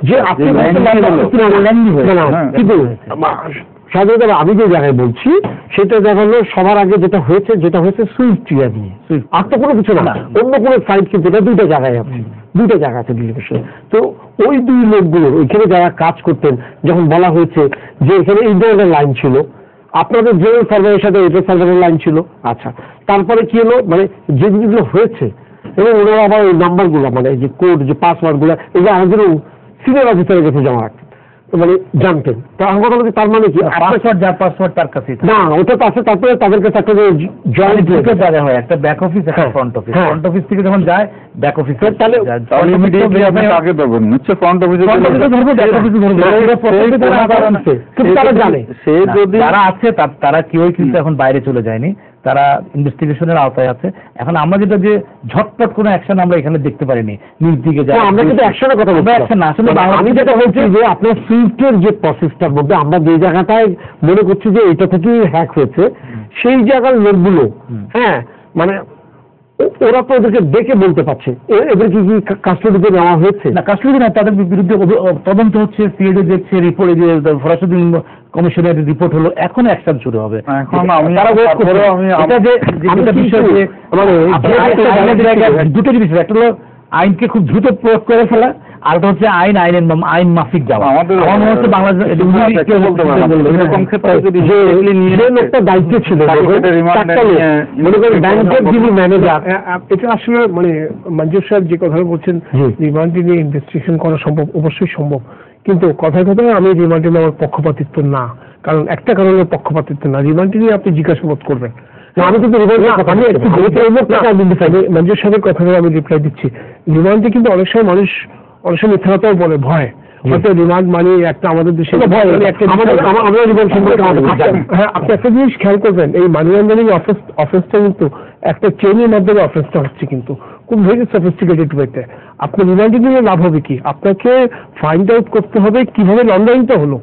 সাধারণত আমি যে জায়গায় বলছি সেটা দেখালো সবার আগে যেটা হয়েছে সুইফট ইয়া নিয়ে, আর তো কোনো কিছু না, অন্য কোনো সাইট কিন্তু এটা 2টা জায়গায় আছে, 2টা জায়গা আছে ডিলিগেশন। তো ওই 2 লোকগুলো ওইখানে যারা কাজ করতেন যখন বলা হয়েছে যে এখানে এই ধরনের লাইন ছিল, আপনাদের যে সার্ভারের সাথে এটা সার্ভারের লাইন ছিল, আচ্ছা তারপরে কি হলো মানে যে জিনিসগুলো হয়েছে এবং ওনারা আবার ওই নাম্বারগুলো মানে যে কোড যে পাসওয়ার্ডগুলো এগুলো আমাদের সিনিয়র অফিসারের কাছে জমা রাখতেন, মানে জানতেন। তো আমার কথা বলছি তার মানে কি পাসওয়ার্ড তার কাছে না, ওটা তো আছে। তারপরে তাদের কাছে একটা জয়েন্ট জায়গা হয়, একটা ব্যাক অফিস, একটা ফ্রন্ট অফিস। ফ্রন্ট অফিস থেকে যখন যায় ব্যাক অফিসে, তাহলে আগে দেবেন নিশ্চয় ফ্রন্ট অফিসে তারা আছে, তারা কেউই কিন্তু এখন বাইরে চলে যায়নি, তারা ইনভেস্টিগেশনের আওতায় আছে। এখন আমরা যেটা যে ঝটপট কোনো অ্যাকশন আমরা এখানে দেখতে পারিনি, নিজ দিকে না, আমরা কিন্তু অ্যাকশনের কথা বলছি। অ্যাকশন না, আসলে আমি যেটা বলছি যে আপনার সুইফটের যে প্রসেসটার মধ্যে আমরা যে জায়গাটায় মনে করছি যে এটা থেকেই হ্যাক হয়েছে, সেই জায়গার লোকগুলো হ্যাঁ মানে ওরা তো ওদেরকে দেখে বলতে পারছে, এদের কি কাস্টডিতে নেওয়া হয়েছে? না, কাস্টডি না, তাদের বিরুদ্ধে তদন্ত হচ্ছে, সিআইডি দেখছে, রিপোর্ট ফরাসুদ্দিন কমিশনের রিপোর্ট হলো, এখন অ্যাকশন শুরু হবে। এখন আমি দুটো জিনিস, একটা হলো আইনকে খুব দ্রুত প্রয়োগ করে ফেলা, আর একটা হচ্ছে আইন মাফিক যাওয়া। আমার মনে হচ্ছে বাংলাদেশ লোকটা দায়িত্ব ছিল মনে করেন ব্যাংকের যিনি ম্যানেজার, এটা আসলে মানে মঞ্জুর সাহেব যে কথা বলছেন রিমান্ডে নিয়ে ইনভেস্টিগেশন করা সম্ভব, অবশ্যই সম্ভব, কিন্তু কথায় কথায় আমি রিমান্ডে নেওয়ার পক্ষপাতিত্ব না, কারণ একটা কারণে পক্ষপাতিত্ব না, রিমান্ডে নিয়ে আপনি জিজ্ঞাসাবাদ করবেন। আমি কিন্তু মঞ্জুর সাহেবের কথাটা আমি রিপ্লাই দিচ্ছি। রিমান্ডে কিন্তু অনেক সময় মানুষ অনেক সময় মিথ্যা কথাও বলে, ভয় হয়তো রিমান্ড মানে একটা আমাদের দেশে ভয়। হ্যাঁ, আপনি একটা জিনিস খেয়াল করবেন, এই মানি লন্ডারিং অফেন্সটা কিন্তু একটা চেইনের মাধ্যমে অফেন্সটা হচ্ছে, কিন্তু খুব ভেরি সফিস্টিকেটেড ওয়েতে। আপনি রিমান্ডে নিলে লাভ হবে কি? আপনাকে ফাইন্ড আউট করতে হবে কিভাবে লন্ডারিংটা হলো,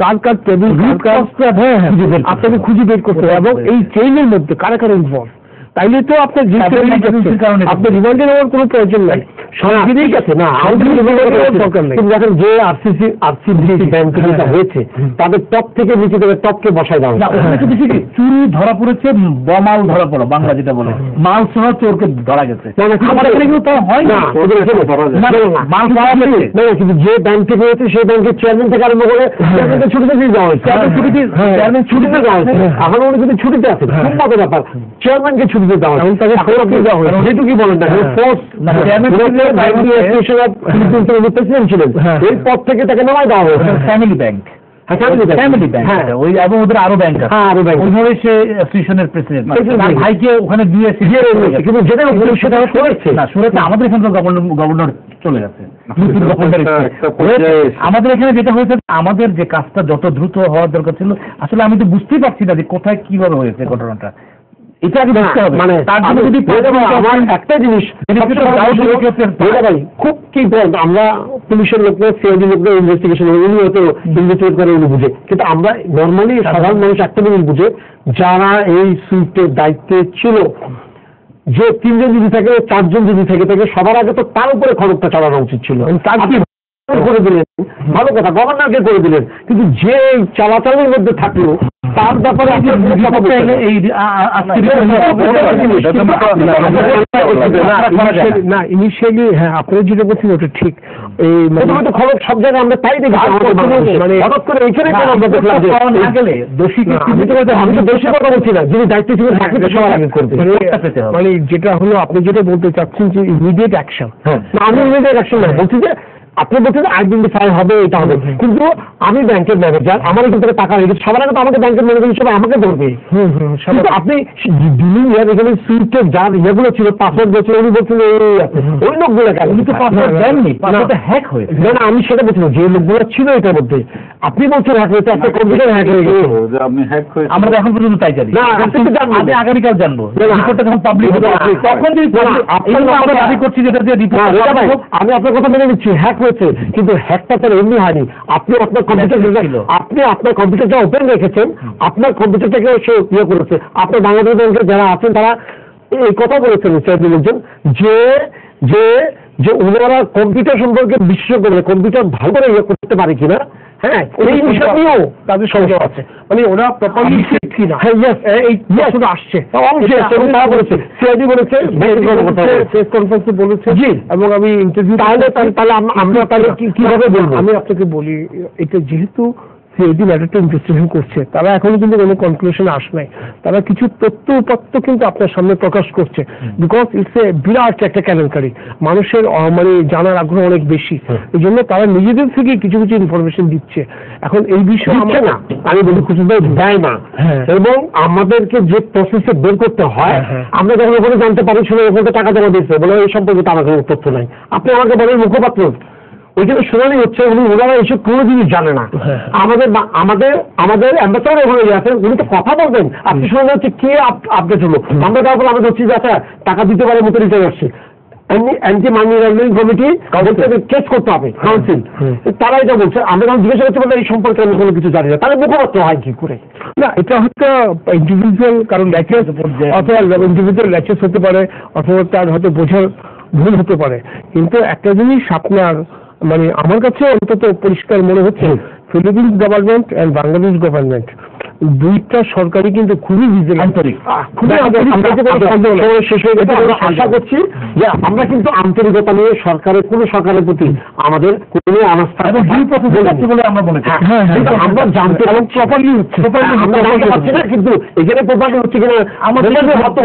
কার কার টেবিল, আপনাকে খুঁজে বের করতে হবে, এবং এই চেইনের মধ্যে কারা কারা ইনভলভ। তাইলে তো আপনার আপনার রিমান্ডে নেওয়ার কোনো প্রয়োজন নাই, ঠিক আছে না, দরকার নেই। দেখেন যে আরসিবি ব্যাংক যেটা হয়েছে তাদের টপ থেকে নিচে থেকে টপকে বসায় দেওয়া, চুরি ধরা পড়েছে, বমাল ধরা পড়ো বাংলা যেটা বলে, মাল সহ চোরকে ধরা গেছে। কিন্তু যে ব্যাংক থেকে হয়েছে সেই ব্যাংকের চেয়ারম্যান থেকে আরম্ভ করে ছুটিতে দেওয়া হয়েছে, চেয়ারম্যান ছুটিতে দেওয়া হয়েছে, এখন উনি কিন্তু ছুটিতে আছে, খুব মতো ব্যাপার, চেয়ারম্যানকে ছুটিতে দেওয়া হয়েছে, যেটুকু কি বলেন না ফোর্স প্রেসিডেন্ট ছিলেন, এই পদ থেকে তাকে নামায় দেওয়া হয়েছে। ফ্যামিলি ব্যাংক, ওই এবং ওদের আরো ব্যাংক আছে, ওইভাবে সে অ্যাসোসিয়েশনের প্রেসিডেন্ট, ভাইকে ওখানে দিয়েছে, কিন্তু যেটা সেটা না শুনেছে আমাদের এখানকার গভর্নর চলে গেছে। আমাদের এখানে যেটা হয়েছে, আমাদের যে কাজটা যত দ্রুত হওয়ার দরকার ছিল, আসলে আমি তো বুঝতেই পারছি না যে কোথায় কিভাবে হয়েছে ঘটনাটা। এটা আগে বুঝতে হবে, মানে তার জন্য যদি আমার একটা জিনিস খুব কি আমরা পুলিশের লোকরা, সিআইডি লোকরা ইনভেস্টিগেশন উনি হয়তো ইনভেস্টিগেট করে উনি বুঝে, কিন্তু আমরা নর্মালি সাধারণ মানুষ একটা জিনিস বুঝে, যারা এই সুইফটের দায়িত্বে ছিল, যে 3 জন যদি থাকে 4 জন যদি থেকে থাকে, সবার আগে তো তার উপরে খবরটা চালানো উচিত ছিল। তার কি করে দিলেন, ভালো কথা, গভর্নরকে করে দিলেন, কিন্তু যে চালাচালের মধ্যে থাকলো তার ব্যাপারে না ইনিশিয়ালি, হ্যাঁ আপনারা যেটা বলছেন ওটা ঠিক। এই খবর সব জায়গায় আমরা তাই দেখি, মানে হঠাৎ করে এইখানে আমি তো দোষী কথা বলছি না, যিনি দায়িত্ব ছিলেন তাকে তো সবার আগে করবে। মানে যেটা হলো আপনি যেটা বলতে চাচ্ছেন যে ইমিডিয়েট অ্যাকশন, আমি ইমিডিয়েট অ্যাকশন না বলছি যে আপনি বলছেন আইডেন্টিফাই হবে, এটা হবে, কিন্তু আমি ব্যাংকের ম্যানেজার, আমার এখান থেকে টাকা রেখেছি, সবার আগে তো আমাকে ব্যাংকের ম্যানেজার হিসেবে আমাকে ধরবে। আপনি এখানে সুইফটের যার ইয়েগুলো ছিল, পাসওয়ার্ড বলছিল, উনি বলছেন ওই লোকগুলো কেন পাসওয়ার্ড দেননি, পাসওয়ার্ডটা হ্যাক হয়েছে। না আমি সেটা বলছি না, যে লোকগুলো ছিল এটার মধ্যে, আপনি বলছেন হ্যাক হয়েছে, একটা কম্পিউটার হ্যাক হয়ে গেছে, আপনি হ্যাক হয়েছে, আমরা এখন পর্যন্ত তাই জানি না, আমি আগামীকাল জানবো, রিপোর্টটা যখন পাবলিক হবে তখন যদি আমরা দাবি করছি যেটা যে রিপোর্ট, আমি আপনার কথা মেনে নিচ্ছি হ্যাক হয়েছে, কিন্তু হ্যাকটা তো এমনি হয়নি, আপনি আপনার কম্পিউটারটা ওপেন রেখেছেন, আপনার কম্পিউটারটাকে সে ইয়ে করেছে। আপনার বাংলাদেশ ব্যাংকের যারা আছেন তারা এই কথা বলেছেন লোকজন যে যে যে ওনারা কম্পিউটার সম্পর্কে বিশেষজ্ঞ, মানে কম্পিউটার ভালো করে ইয়ে করতে পারে কিনা, হ্যাঁ এই বিষয় নিয়েও তাদের সমস্যা আছে, মানে ওরা প্রপারলি কিনা। হ্যাঁ এই আসছে তারা বলেছে, সিআইডি বলেছে, প্রেস কনফারেন্সে বলেছে, জি, এবং আমি ইন্টারভিউ, তাহলে আমরা তাহলে কিভাবে বলবো? আমি আপনাকে বলি, এটা যেহেতু সিআইডি ম্যাটারটা ইনভেস্টিগেশন করছে, তারা এখনো কিন্তু কোনো কনক্লুশনে আসে নাই, তারা কিছু তথ্য উপাত্ত কিন্তু আপনার সামনে প্রকাশ করছে, বিকজ ইটস এ বিরাট একটা কেলেঙ্কারি, মানুষের মানে জানার আগ্রহ অনেক বেশি, এই জন্য তারা নিজেদের থেকে কিছু কিছু ইনফরমেশন দিচ্ছে। এখন এই বিষয়ে না আমি বলি খুশি দেয় না, এবং আমাদেরকে যে প্রসেসে বের করতে হয়, আমরা যখন ওখানে জানতে পারি শুনে ওখানে টাকা জমা দিচ্ছে বলে এই সম্পর্কে তার কোনো তথ্য নাই, আপনি আমাকে বলেন মুখপাত্র ওইখানে শুনানি হচ্ছে, ওনারা এসব কোনো জিনিস জানে না। আমাদের আমাদের অ্যাম্বাসেডার ওখানে আছেন, উনি তো কথা বলবেন, আপনি শুনে হচ্ছে কে আপডেট হলো, আমরা তারপর আমাদের হচ্ছে যে আচ্ছা টাকা দিতে পারে মতো রিটার্ন আসছে, anti money laundering committee case করতে হবে, কাউন্সিল, তারা এটা বলছে। আমরা যখন জিজ্ঞাসা করতে পারলে এই সম্পর্কে আমি কোনো কিছু জানি না, তাহলে মুখপাত্র হয় কি করে? না, এটা হয়তো ইন্ডিভিজুয়াল কারণ ল্যাচেস অথবা ইন্ডিভিজুয়াল ল্যাচেস হতে পারে, অথবা তার হয়তো বোঝার ভুল হতে পারে। কিন্তু একটা জিনিস আপনার মানে আমার কাছে অন্তত পরিষ্কার মনে হচ্ছে, Philippines government and Bangladesh government দুইটা সরকারই কিন্তু খুবই আন্তরিক। আশা করছি যে আমরা কিন্তু আন্তরিকতা নিয়ে কোনো সরকারের প্রতি আমাদের কোনো অনাস্থা বলে আমরা মনে করি। আমরা জানতে প্রপারলি হচ্ছে, আমরা জানতে পারছি না, কিন্তু এখানে প্রপারলি হচ্ছে কিনা আমাদের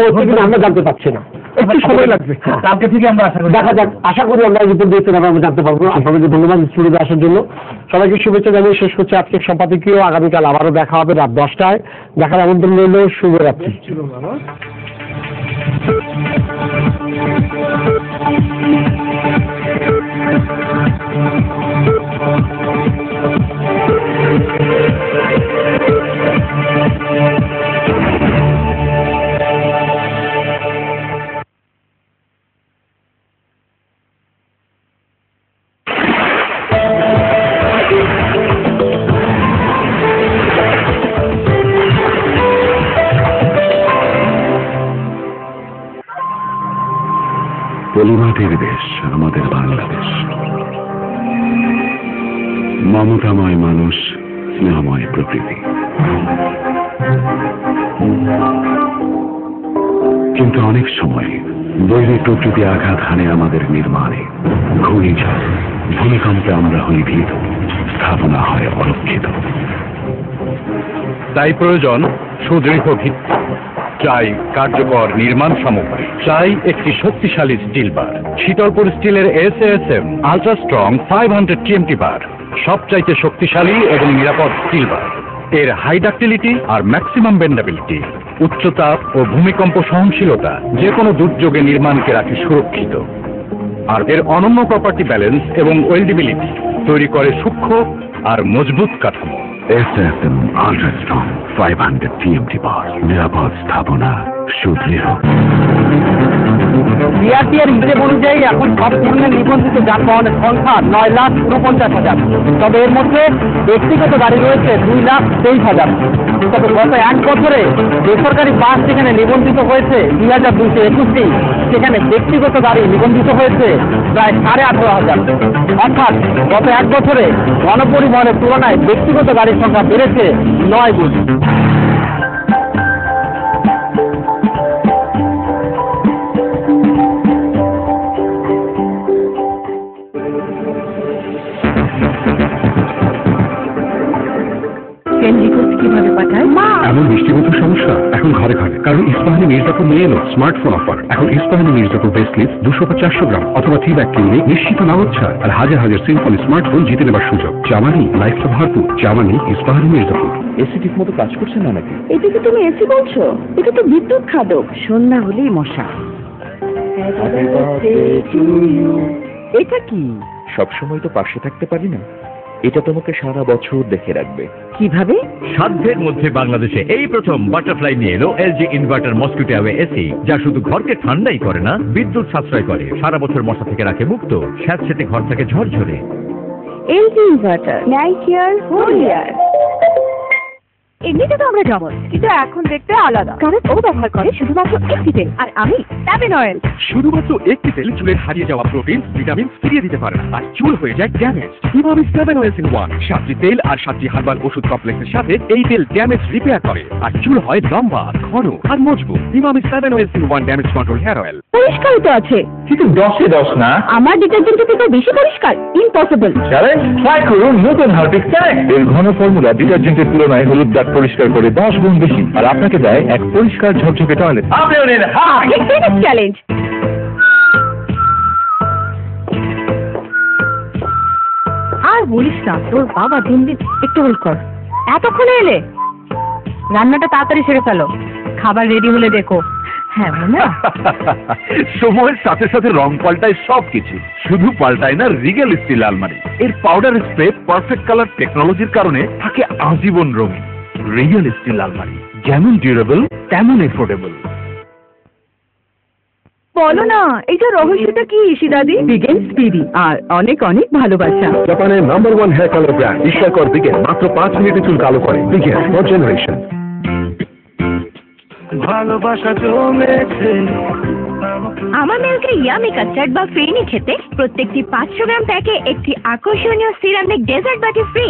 হচ্ছে কিনা আমরা জানতে পারছি না, একটু সময় লাগবে। কালকে থেকে আমরা দেখা যাক, আশা করি আমরা রিপোর্ট দিয়েছি আমরা জানতে পারবো। আপনাদের ধন্যবাদ স্টুডিওতে আসার জন্য। সবাইকে শুভেচ্ছা জানিয়ে শেষ করছি আজকের সম্পাদকীয়। আগামীকাল আবারও দেখা হবে রাত 10টায়। দেখার আমন্ত্রণ রইল। শুভরাত্রি। পলিমাটির দেশ আমাদের বাংলাদেশ, মমতাময় মানুষ, স্নেহময় প্রকৃতি। কিন্তু অনেক সময় বৈরী প্রকৃতি আঘাত হানে আমাদের নির্মাণে। ঘূর্ণিঝড়, ভূমিকম্পে আমরা হই ভীত, স্থাপনা হয় অরক্ষিত। তাই প্রয়োজন সুদৃঢ় ভিত্তি, চাই কার্যকর নির্মাণ সামগ্রী, চাই একটি শক্তিশালী স্টিল বার। শীতলপুর স্টিলের SASM আলট্রা স্ট্রং 500 TMT বার সবচাইতে শক্তিশালী এবং নিরাপদ স্টিল বার। এর হাই ডাক্টিলিটি আর ম্যাক্সিমাম বেন্ডাবিলিটি, উচ্চতাপ ও ভূমিকম্প সহনশীলতা যে কোনো দুর্যোগে নির্মাণকে রাখে সুরক্ষিত। আর এর অনন্য প্রপার্টি ব্যালেন্স এবং ওয়েল্ডেবিলিটি তৈরি করে সূক্ষ্ম আর মজবুত কাঠামো। SASM আলট্রা স্ট্রং 500 TMT বার, নিরাপদ স্থাপনা, সুদৃঢ়। বিআরটিএর হিসেব অনুযায়ী এখন সব ধরনের নিবন্ধিত যানবাহনের সংখ্যা 9,49,000। তবে এর মধ্যে ব্যক্তিগত গাড়ি রয়েছে 2,23,000। তবে গত 1 বছরে বেসরকারি বাস যেখানে নিবন্ধিত হয়েছে 2,221টি, সেখানে ব্যক্তিগত গাড়ি নিবন্ধিত হয়েছে প্রায় 18,500। অর্থাৎ গত 1 বছরে গণপরিবহনের তুলনায় ব্যক্তিগত গাড়ির সংখ্যা বেড়েছে 9 গুণ। কিভাবে পাঠায় মা? এমন বৃষ্টিগত সমস্যা এখন ঘরে ঘরে, কারণ ইস্পাহানি মির্জাপুর নিয়ে এলো স্মার্টফোন অফার। এখন ইস্পাহানি মির্জাপুর বেস্ট লিস্ট 200 বা 400 গ্রাম অথবা টি ব্যাগ কিনলে নিশ্চিত নগদ ছাড় আর হাজার হাজার সিম্পল স্মার্টফোন জিতে নেবার সুযোগ। জামানি, লাইফটা ভরপুর। জামানি, ইস্পাহানি মির্জাপুর। এসি ঠিক মতো কাজ করছে না নাকি? এদিকে তুমি এসি বলছো? এটা তো বিদ্যুৎ খাদক, সন্ধ্যা হলেই মশা। এটা কি? সবসময় তো পাশে থাকতে পারি না, এটা তোমাকে সারা বছর দেখে রাখবে। কিভাবে? সাধ্যের মধ্যে বাংলাদেশে এই প্রথম বাটারফ্লাই নিয়ে এলো LG inverter mosquito away AC, যা শুধু ঘরকে ঠান্ডাই করে না, বিদ্যুৎ সাশ্রয় করে, সারা বছর মশা থেকে রাখে মুক্ত, স্যাঁতসেঁতে ঘর থেকে ঝরঝরে। এলজি ইনভার্টার, নাইট ইয়ার, হোল ইয়ার। এমনিতে তো আমরা জমজ, কিন্তু এখন দেখতে আলাদা, কারণ ও ব্যবহার করে শুধুমাত্র একটি তেল আর আমি ট্যাবিন অয়েল। শুধুমাত্র একটি তেল চুলের হারিয়ে যাওয়া প্রোটিন, ভিটামিন ফিরিয়ে দিতে পারে আর চুল হয়ে যায় ড্যামেজ। কিভাবে 7 oils in 1 7টি তেল আর 7টি হার্বাল ওষুধ কমপ্লেক্সের সাথে এই তেল ড্যামেজ রিপেয়ার করে আর চুল হয় লম্বা, ঘন আর মজবুত। কিভাবে 7 oils in 1 damage control hair oil. পরিষ্কারই তো আছে, কিন্তু 10-এ 10 না। আমার ডিটারজেন্ট থেকে বেশি পরিষ্কার? ইম্পসিবল। চ্যালেঞ্জ ট্রাই করুন নতুন হারপিক চ্যালেঞ্জ। এর ঘন ফর্মুলা ডিটারজেন্টের তুলনায় হলুদ দাগ পরিষ্কার করে 10 গুণ বেশি আর আপনাকে দেয় এক পরিষ্কার ঝকঝকে টয়লেট। আপনাদের হাই চ্যালেঞ্জ। আর বলিস না, তোর বাবা দিন দিন। একটু হোল্ড কর। এতক্ষণে এলে? রান্নাটা তাড়াতাড়ি সেরে ফেলো, খাবার রেডি হলে দেখো। হ্যাঁ না সময়ের সাথে সাথে রং পাল্টায় সবকিছু, শুধু পাল্টায় না রিগেল স্টিল আলমারি। এর পাউডার স্প্রে পারফেক্ট কালার টেকনোলজির কারণে থাকে আজীবন রঙিন। রিগেল স্টিল আলমারি, যেমন ডিউরেবল তেমন এফোর্ডেবল। বলো না এইটা রহস্যটা কি দাদি? বিগেন স্পিডি আর অনেক অনেক ভালোবাসা। জাপানের নাম্বার 1 হেয়ার কালার ব্র্যান্ড বিস্ময়কর বিগেন মাত্র 5 মিনিটে চুল কালো করে। Bigen for generation. ভালোবাসা জমেছে। আমার মিল্কে ইয়ামি কাস্টার্ড বা ফেনি খেতে প্রত্যেকটি 500 গ্রাম প্যাকে একটি আকর্ষণীয় সিরামিক ডেজার্ট বাটি ফ্রি।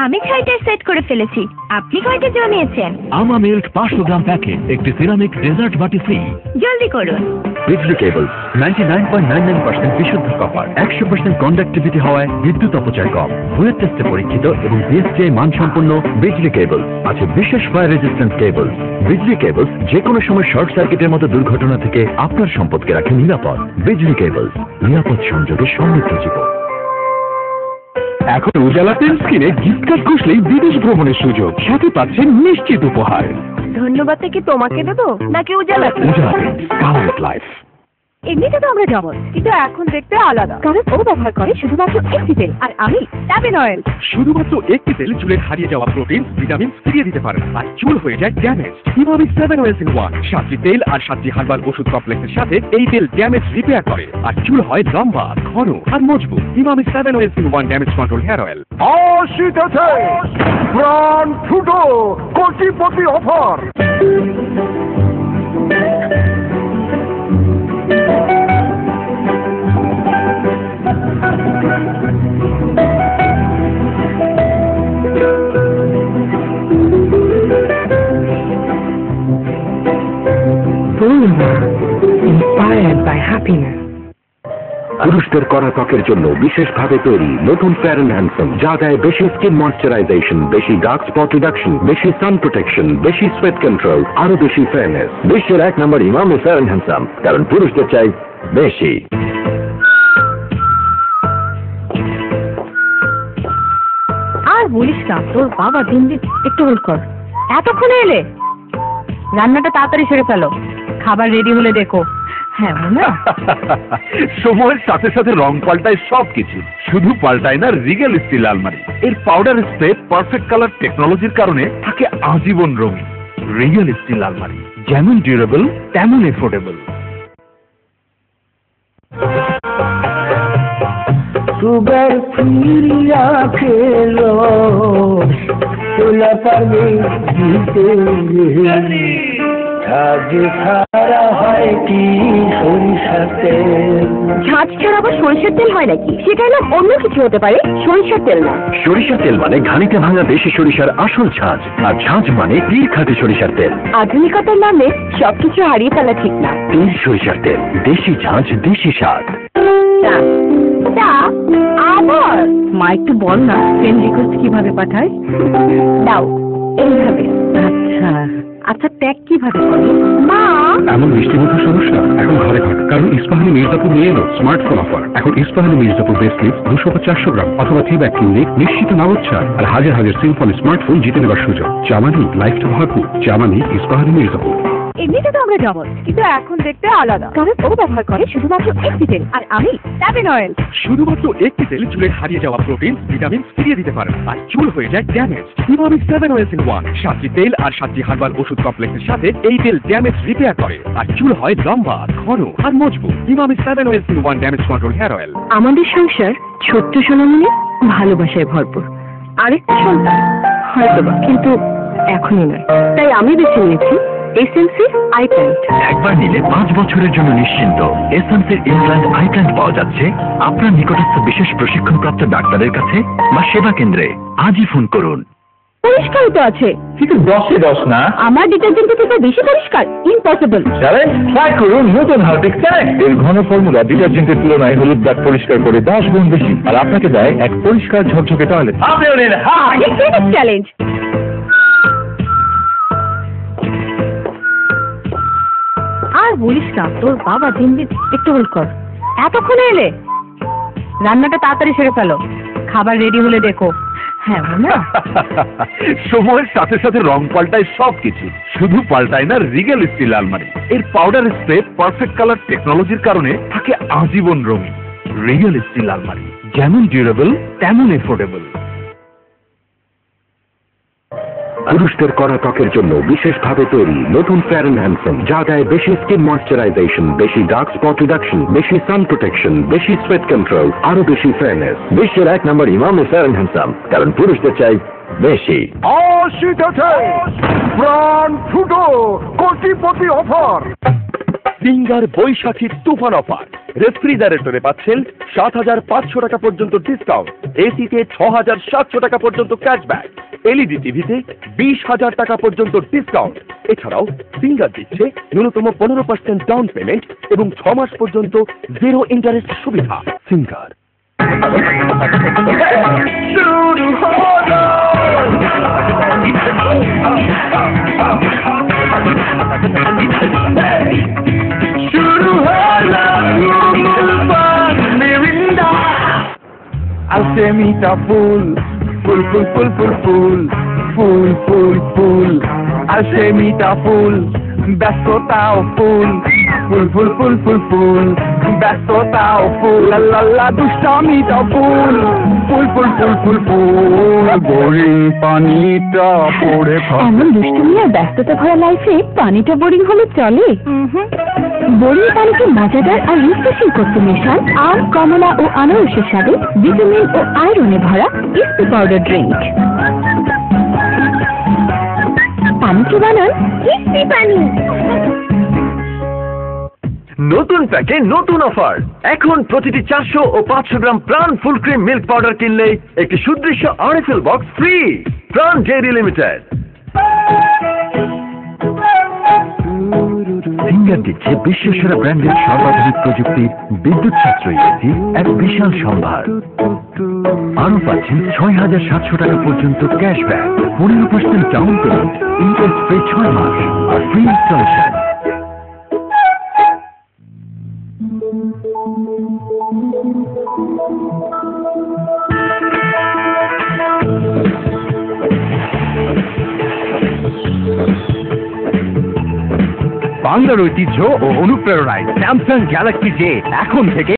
আমি 6টা সেট করে ফেলেছি, আপনি কয়টা জমিয়েছেন? আমা মিল্ক 500 গ্রাম প্যাকে একটি সিরামিক ডেজার্ট বাটি ফ্রি। জলদি করুন। বিজলি কেবল 99.99% বিশুদ্ধ কপার, 100% কন্ডাক্টিভিটি হওয়ায় বিদ্যুৎ অপচয় কম। বুয়েট টেস্টে পরীক্ষিত এবং বিএসটিআই মানসম্পন্ন বিজলি কেবল আছে বিশেষ ফায়ার রেজিস্ট্যান্ট কেবল। বিজলি কেবল যে কোনো সময় শর্ট সার্কিটের মতো দুর্ঘটনা থেকে আপনার সম্পদকে রাখে নিরাপদ। বিজলি কেবল, নিরাপদ সংযোগে সমৃদ্ধ জীবন। এখন উজালা পেন্টস কিনে গিফট কার্ড খুঁজলেই বিদেশ ভ্রমণের সুযোগ, সাথে পাচ্ছেন নিশ্চিত উপহার। ধন্যবাদটা কি তোমাকে দেবো নাকি উজালা? উজালা পেন্টস, কালার লাইফ। এমনিতে তো আমরা জমজ, কিন্তু এখন দেখতে আলাদা, কারণ ও ব্যবহার করে শুধুমাত্র একটি তেল আর আমি ট্যাবেন অয়েল। শুধুমাত্র একটি তেল চুলের হারিয়ে যাওয়া প্রোটিন ভিটামিন ফিরিয়ে দিতে পারে, আর চুল হয়ে যায় ড্যামেজ। ইমামি 7 oils in 1, 7টি তেল আর 7টি হার্বাল ওষুধ কমপ্লেক্সের সাথে এই তেল ড্যামেজ রিপেয়ার করে আর চুল হয় লম্বা, ঘন আর মজবুত। Emami 7 oils in 1 damage control hair oil. আসিতেছে প্রাণ ফুটো কোটিপতি অফার। Inspired by happiness. পুরুষদের কড়া ত্বকের জন্য বিশেষভাবে তৈরি নতুন ফেয়ার অ্যান্ড হ্যান্ডসাম, যা দেয় বেশি স্কিন ময়শ্চারাইজেশন, বেশি ডার্ক স্পট রিডাকশন, বেশি সান প্রোটেকশন, বেশি সোয়েট কন্ট্রোল, আরো বেশি ফেয়ারনেস। বিশ্বের 1 নম্বর ইমামি ফেয়ার অ্যান্ড হ্যান্ডসাম, কারণ পুরুষদের চাই বেশি। আর বলিস না, তোর বাবা দিন দিন। একটু হোল্ড কর। এতক্ষণে এলে? রান্নাটা তাড়াতাড়ি সেরে ফেলো, খাবার রেডি হলে দেখো। হ্যাঁ না সময়ের সাথে সাথে রং পাল্টায় সবকিছু, শুধু পাল্টায় না রিগেল স্টিল আলমারি। এর পাউডার স্প্রে পারফেক্ট কালার টেকনোলজির কারণে থাকে আজীবন রঙিন। রিগেল স্টিল আলমারি, যেমন ডিউরেবল তেমন এফোর্ডেবল। সুগার ফিরিয়া খেলো তোলা পারবে দিতে ঝাঁজ ছাড়া আবার সরিষার তেল হয় নাকি? সেটা হলো অন্য কিছু হতে পারে, সরিষার তেল না। সরিষার তেল মানে ঘানিতে ভাঙা দেশি সরিষার আসল ছাঁচ, আর ছাঁচ মানে তীর খাঁটি সরিষার তেল। আধুনিকতার নামে সবকিছু হারিয়ে ফেলা ঠিক না। তীর সরিষার তেল, দেশি ছাঁচ, দেশি স্বাদ। আবার মা একটু বল না ফ্রেন্ড রিকোয়েস্ট কিভাবে পাঠায়? দাও এইভাবে। আচ্ছা আচ্ছা, ট্যাগ কিভাবে করে মা? এমন বৃষ্টিমুখী সমস্যা এখন ঘরে ঘরে, কারণ ইস্পাহানি মির্জাপুর নিয়ে এলো স্মার্টফোন অফার। এখন ইস্পাহানি মির্জাপুর বেস ক্লিপ 200-400 গ্রাম অথবা 3 ব্যাগ কিনলে নিশ্চিত নগদ ছাড় আর হাজার হাজার সিম্পল স্মার্টফোন জিতে নেবার সুযোগ। চামানি, লাইফটা ভরপুর। চামানি, ইস্পাহানি মির্জাপুর। এমনিতে তো আমরা জমজ, কিন্তু এখন দেখতে আলাদা, কারণ ও ব্যবহার করে শুধুমাত্র একটি তেল আর আমি ট্যাবেন অয়েল। শুধুমাত্র একটি তেল চুলের হারিয়ে যাওয়া প্রোটিন ভিটামিন ফিরিয়ে দিতে পারে, আর চুল হয়ে যায় ড্যামেজ। ইমামি 7 oils in 1, 7টি তেল আর 7টি হার্বাল ওষুধ কমপ্লেক্সের সাথে এই তেল ড্যামেজ রিপেয়ার করে আর চুল হয় লম্বা, ঘন আর মজবুত। Emami 7 oils in 1 damage control hair oil. আমাদের সংসার ছোট্ট সোনামণি ভালোবাসায় ভরপুর। আরেকটা সন্তান হয়তোবা, কিন্তু এখনই নয়। তাই আমি বেছে নিয়েছি এসএমসির আই প্ল্যান্ট। একবার নিলে 5 বছরের জন্য নিশ্চিন্ত। এসএমসির ইমপ্ল্যান্ট আই প্ল্যান্ট পাওয়া যাচ্ছে আপনার নিকটস্থ বিশেষ প্রশিক্ষণপ্রাপ্ত ডাক্তারের কাছে বা সেবা কেন্দ্রে। আজই ফোন করুন। পরিষ্কারই তো আছে, কিন্তু 10-এ 10 না। আমার ডিটারজেন্ট থেকে বেশি পরিষ্কার? ইম্পসিবল। চ্যালেঞ্জ ট্রাই করুন নতুন হার্পিক চ্যালেঞ্জ। এর ঘন ফর্মুলা ডিটারজেন্টের তুলনায় হলুদ দাগ পরিষ্কার করে 10 গুণ বেশি, আর আপনাকে দেয় এক পরিষ্কার ঝকঝকে টয়লেট। আপনিও নিন চ্যালেঞ্জ। আর বলিস না, তোর বাবা দিন দিন। একটু হোল্ড কর। এতক্ষণে এলে? রান্নাটা তাড়াতাড়ি সেরে ফেলো, খাবার রেডি হলে দেখো। হ্যাঁ না সময়ের সাথে সাথে রং পাল্টায় সবকিছু, শুধু পাল্টায় না রিগেল স্টিল আলমারি। এর পাউডার স্প্রে পারফেক্ট কালার টেকনোলজির কারণে থাকে আজীবন রঙিন। রিগেল স্টিল আলমারি, যেমন ডিউরেবল তেমন এফোর্ডেবল। পুরুষদের কড়া ত্বকের জন্য বিশেষভাবে তৈরি নতুন ফেয়ার অ্যান্ড হ্যান্ডসাম, যা দেয় বেশি স্কিন ময়েশ্চারাইজেশন, বেশি ডার্ক স্পট রিডাকশন, বেশি সান প্রোটেকশন, বেশি সোয়েট কন্ট্রোল, আরো বেশি ফেয়ারনেস। বিশ্বের 1 নম্বর ইমামি ফেয়ার অ্যান্ড হ্যান্ডসাম, কারণ পুরুষদের চাই বেশি। অশীতেছে প্রাণ ফুটো কোটিপতি অফার। সিঙ্গার বৈশাখী তুফান অফার। রেফ্রিজারেটরে পাচ্ছেন ৭,৫০০ টাকা পর্যন্ত ডিসকাউন্ট, এসিতে ৬,৭০০ টাকা পর্যন্ত ক্যাশব্যাক, এলইডি টিভিতে ২০,০০০ টাকা পর্যন্ত ডিসকাউন্ট। এছাড়াও সিঙ্গার দিচ্ছে ন্যূনতম 15% ডাউন পেমেন্ট এবং 6 মাস পর্যন্ত 0 ইন্টারেস্ট সুবিধা। Singer. Alchemita full, full, full, full, full, full, full, full, full. Alchemita full, ব্যস্ততাও full, full, full, full, full, full, ব্যস্ততাও full. La la la, দুষ্টামিটাও full, full, full, full, full, full. Boring পানিটা পড়ে এমন দুষ্টুমি আর ব্যস্ততা ভরা লাইফে পানিটা boring হলে চলে? বোরিং পানিকে মজাদার আর রিফ্রেশিং করতে মেশান আম, কমলা ও আনারসের সাথে ভিটামিন ও আয়রনে ভরা ইস্পি পাউডার ড্রিঙ্ক। পানিকে বানান ইস্পি পানি। নতুন প্যাকে নতুন অফার। এখন প্রতিটি 400 ও 500 গ্রাম প্রাণ ফুল ক্রিম মিল্ক পাউডার কিনলে একটি সুদৃশ্য আরএফএল বক্স ফ্রি। প্রাণ ডেইরি লিমিটেড। সিঙ্গার দিচ্ছে বিশ্বসেরা ব্র্যান্ডের সর্বাধুনিক প্রযুক্তির বিদ্যুৎ সাশ্রয়ী এসি এক বিশাল সম্ভার। আরো পাচ্ছেন 6,700 টাকা পর্যন্ত cashback, 15% down payment, interest free 6 মাস আর ফ্রি ইনস্টলেশন। বাংলার ঐতিহ্য ও অনুপ্রেরণায় স্যামসাং গ্যালাক্সি জে এখন থেকে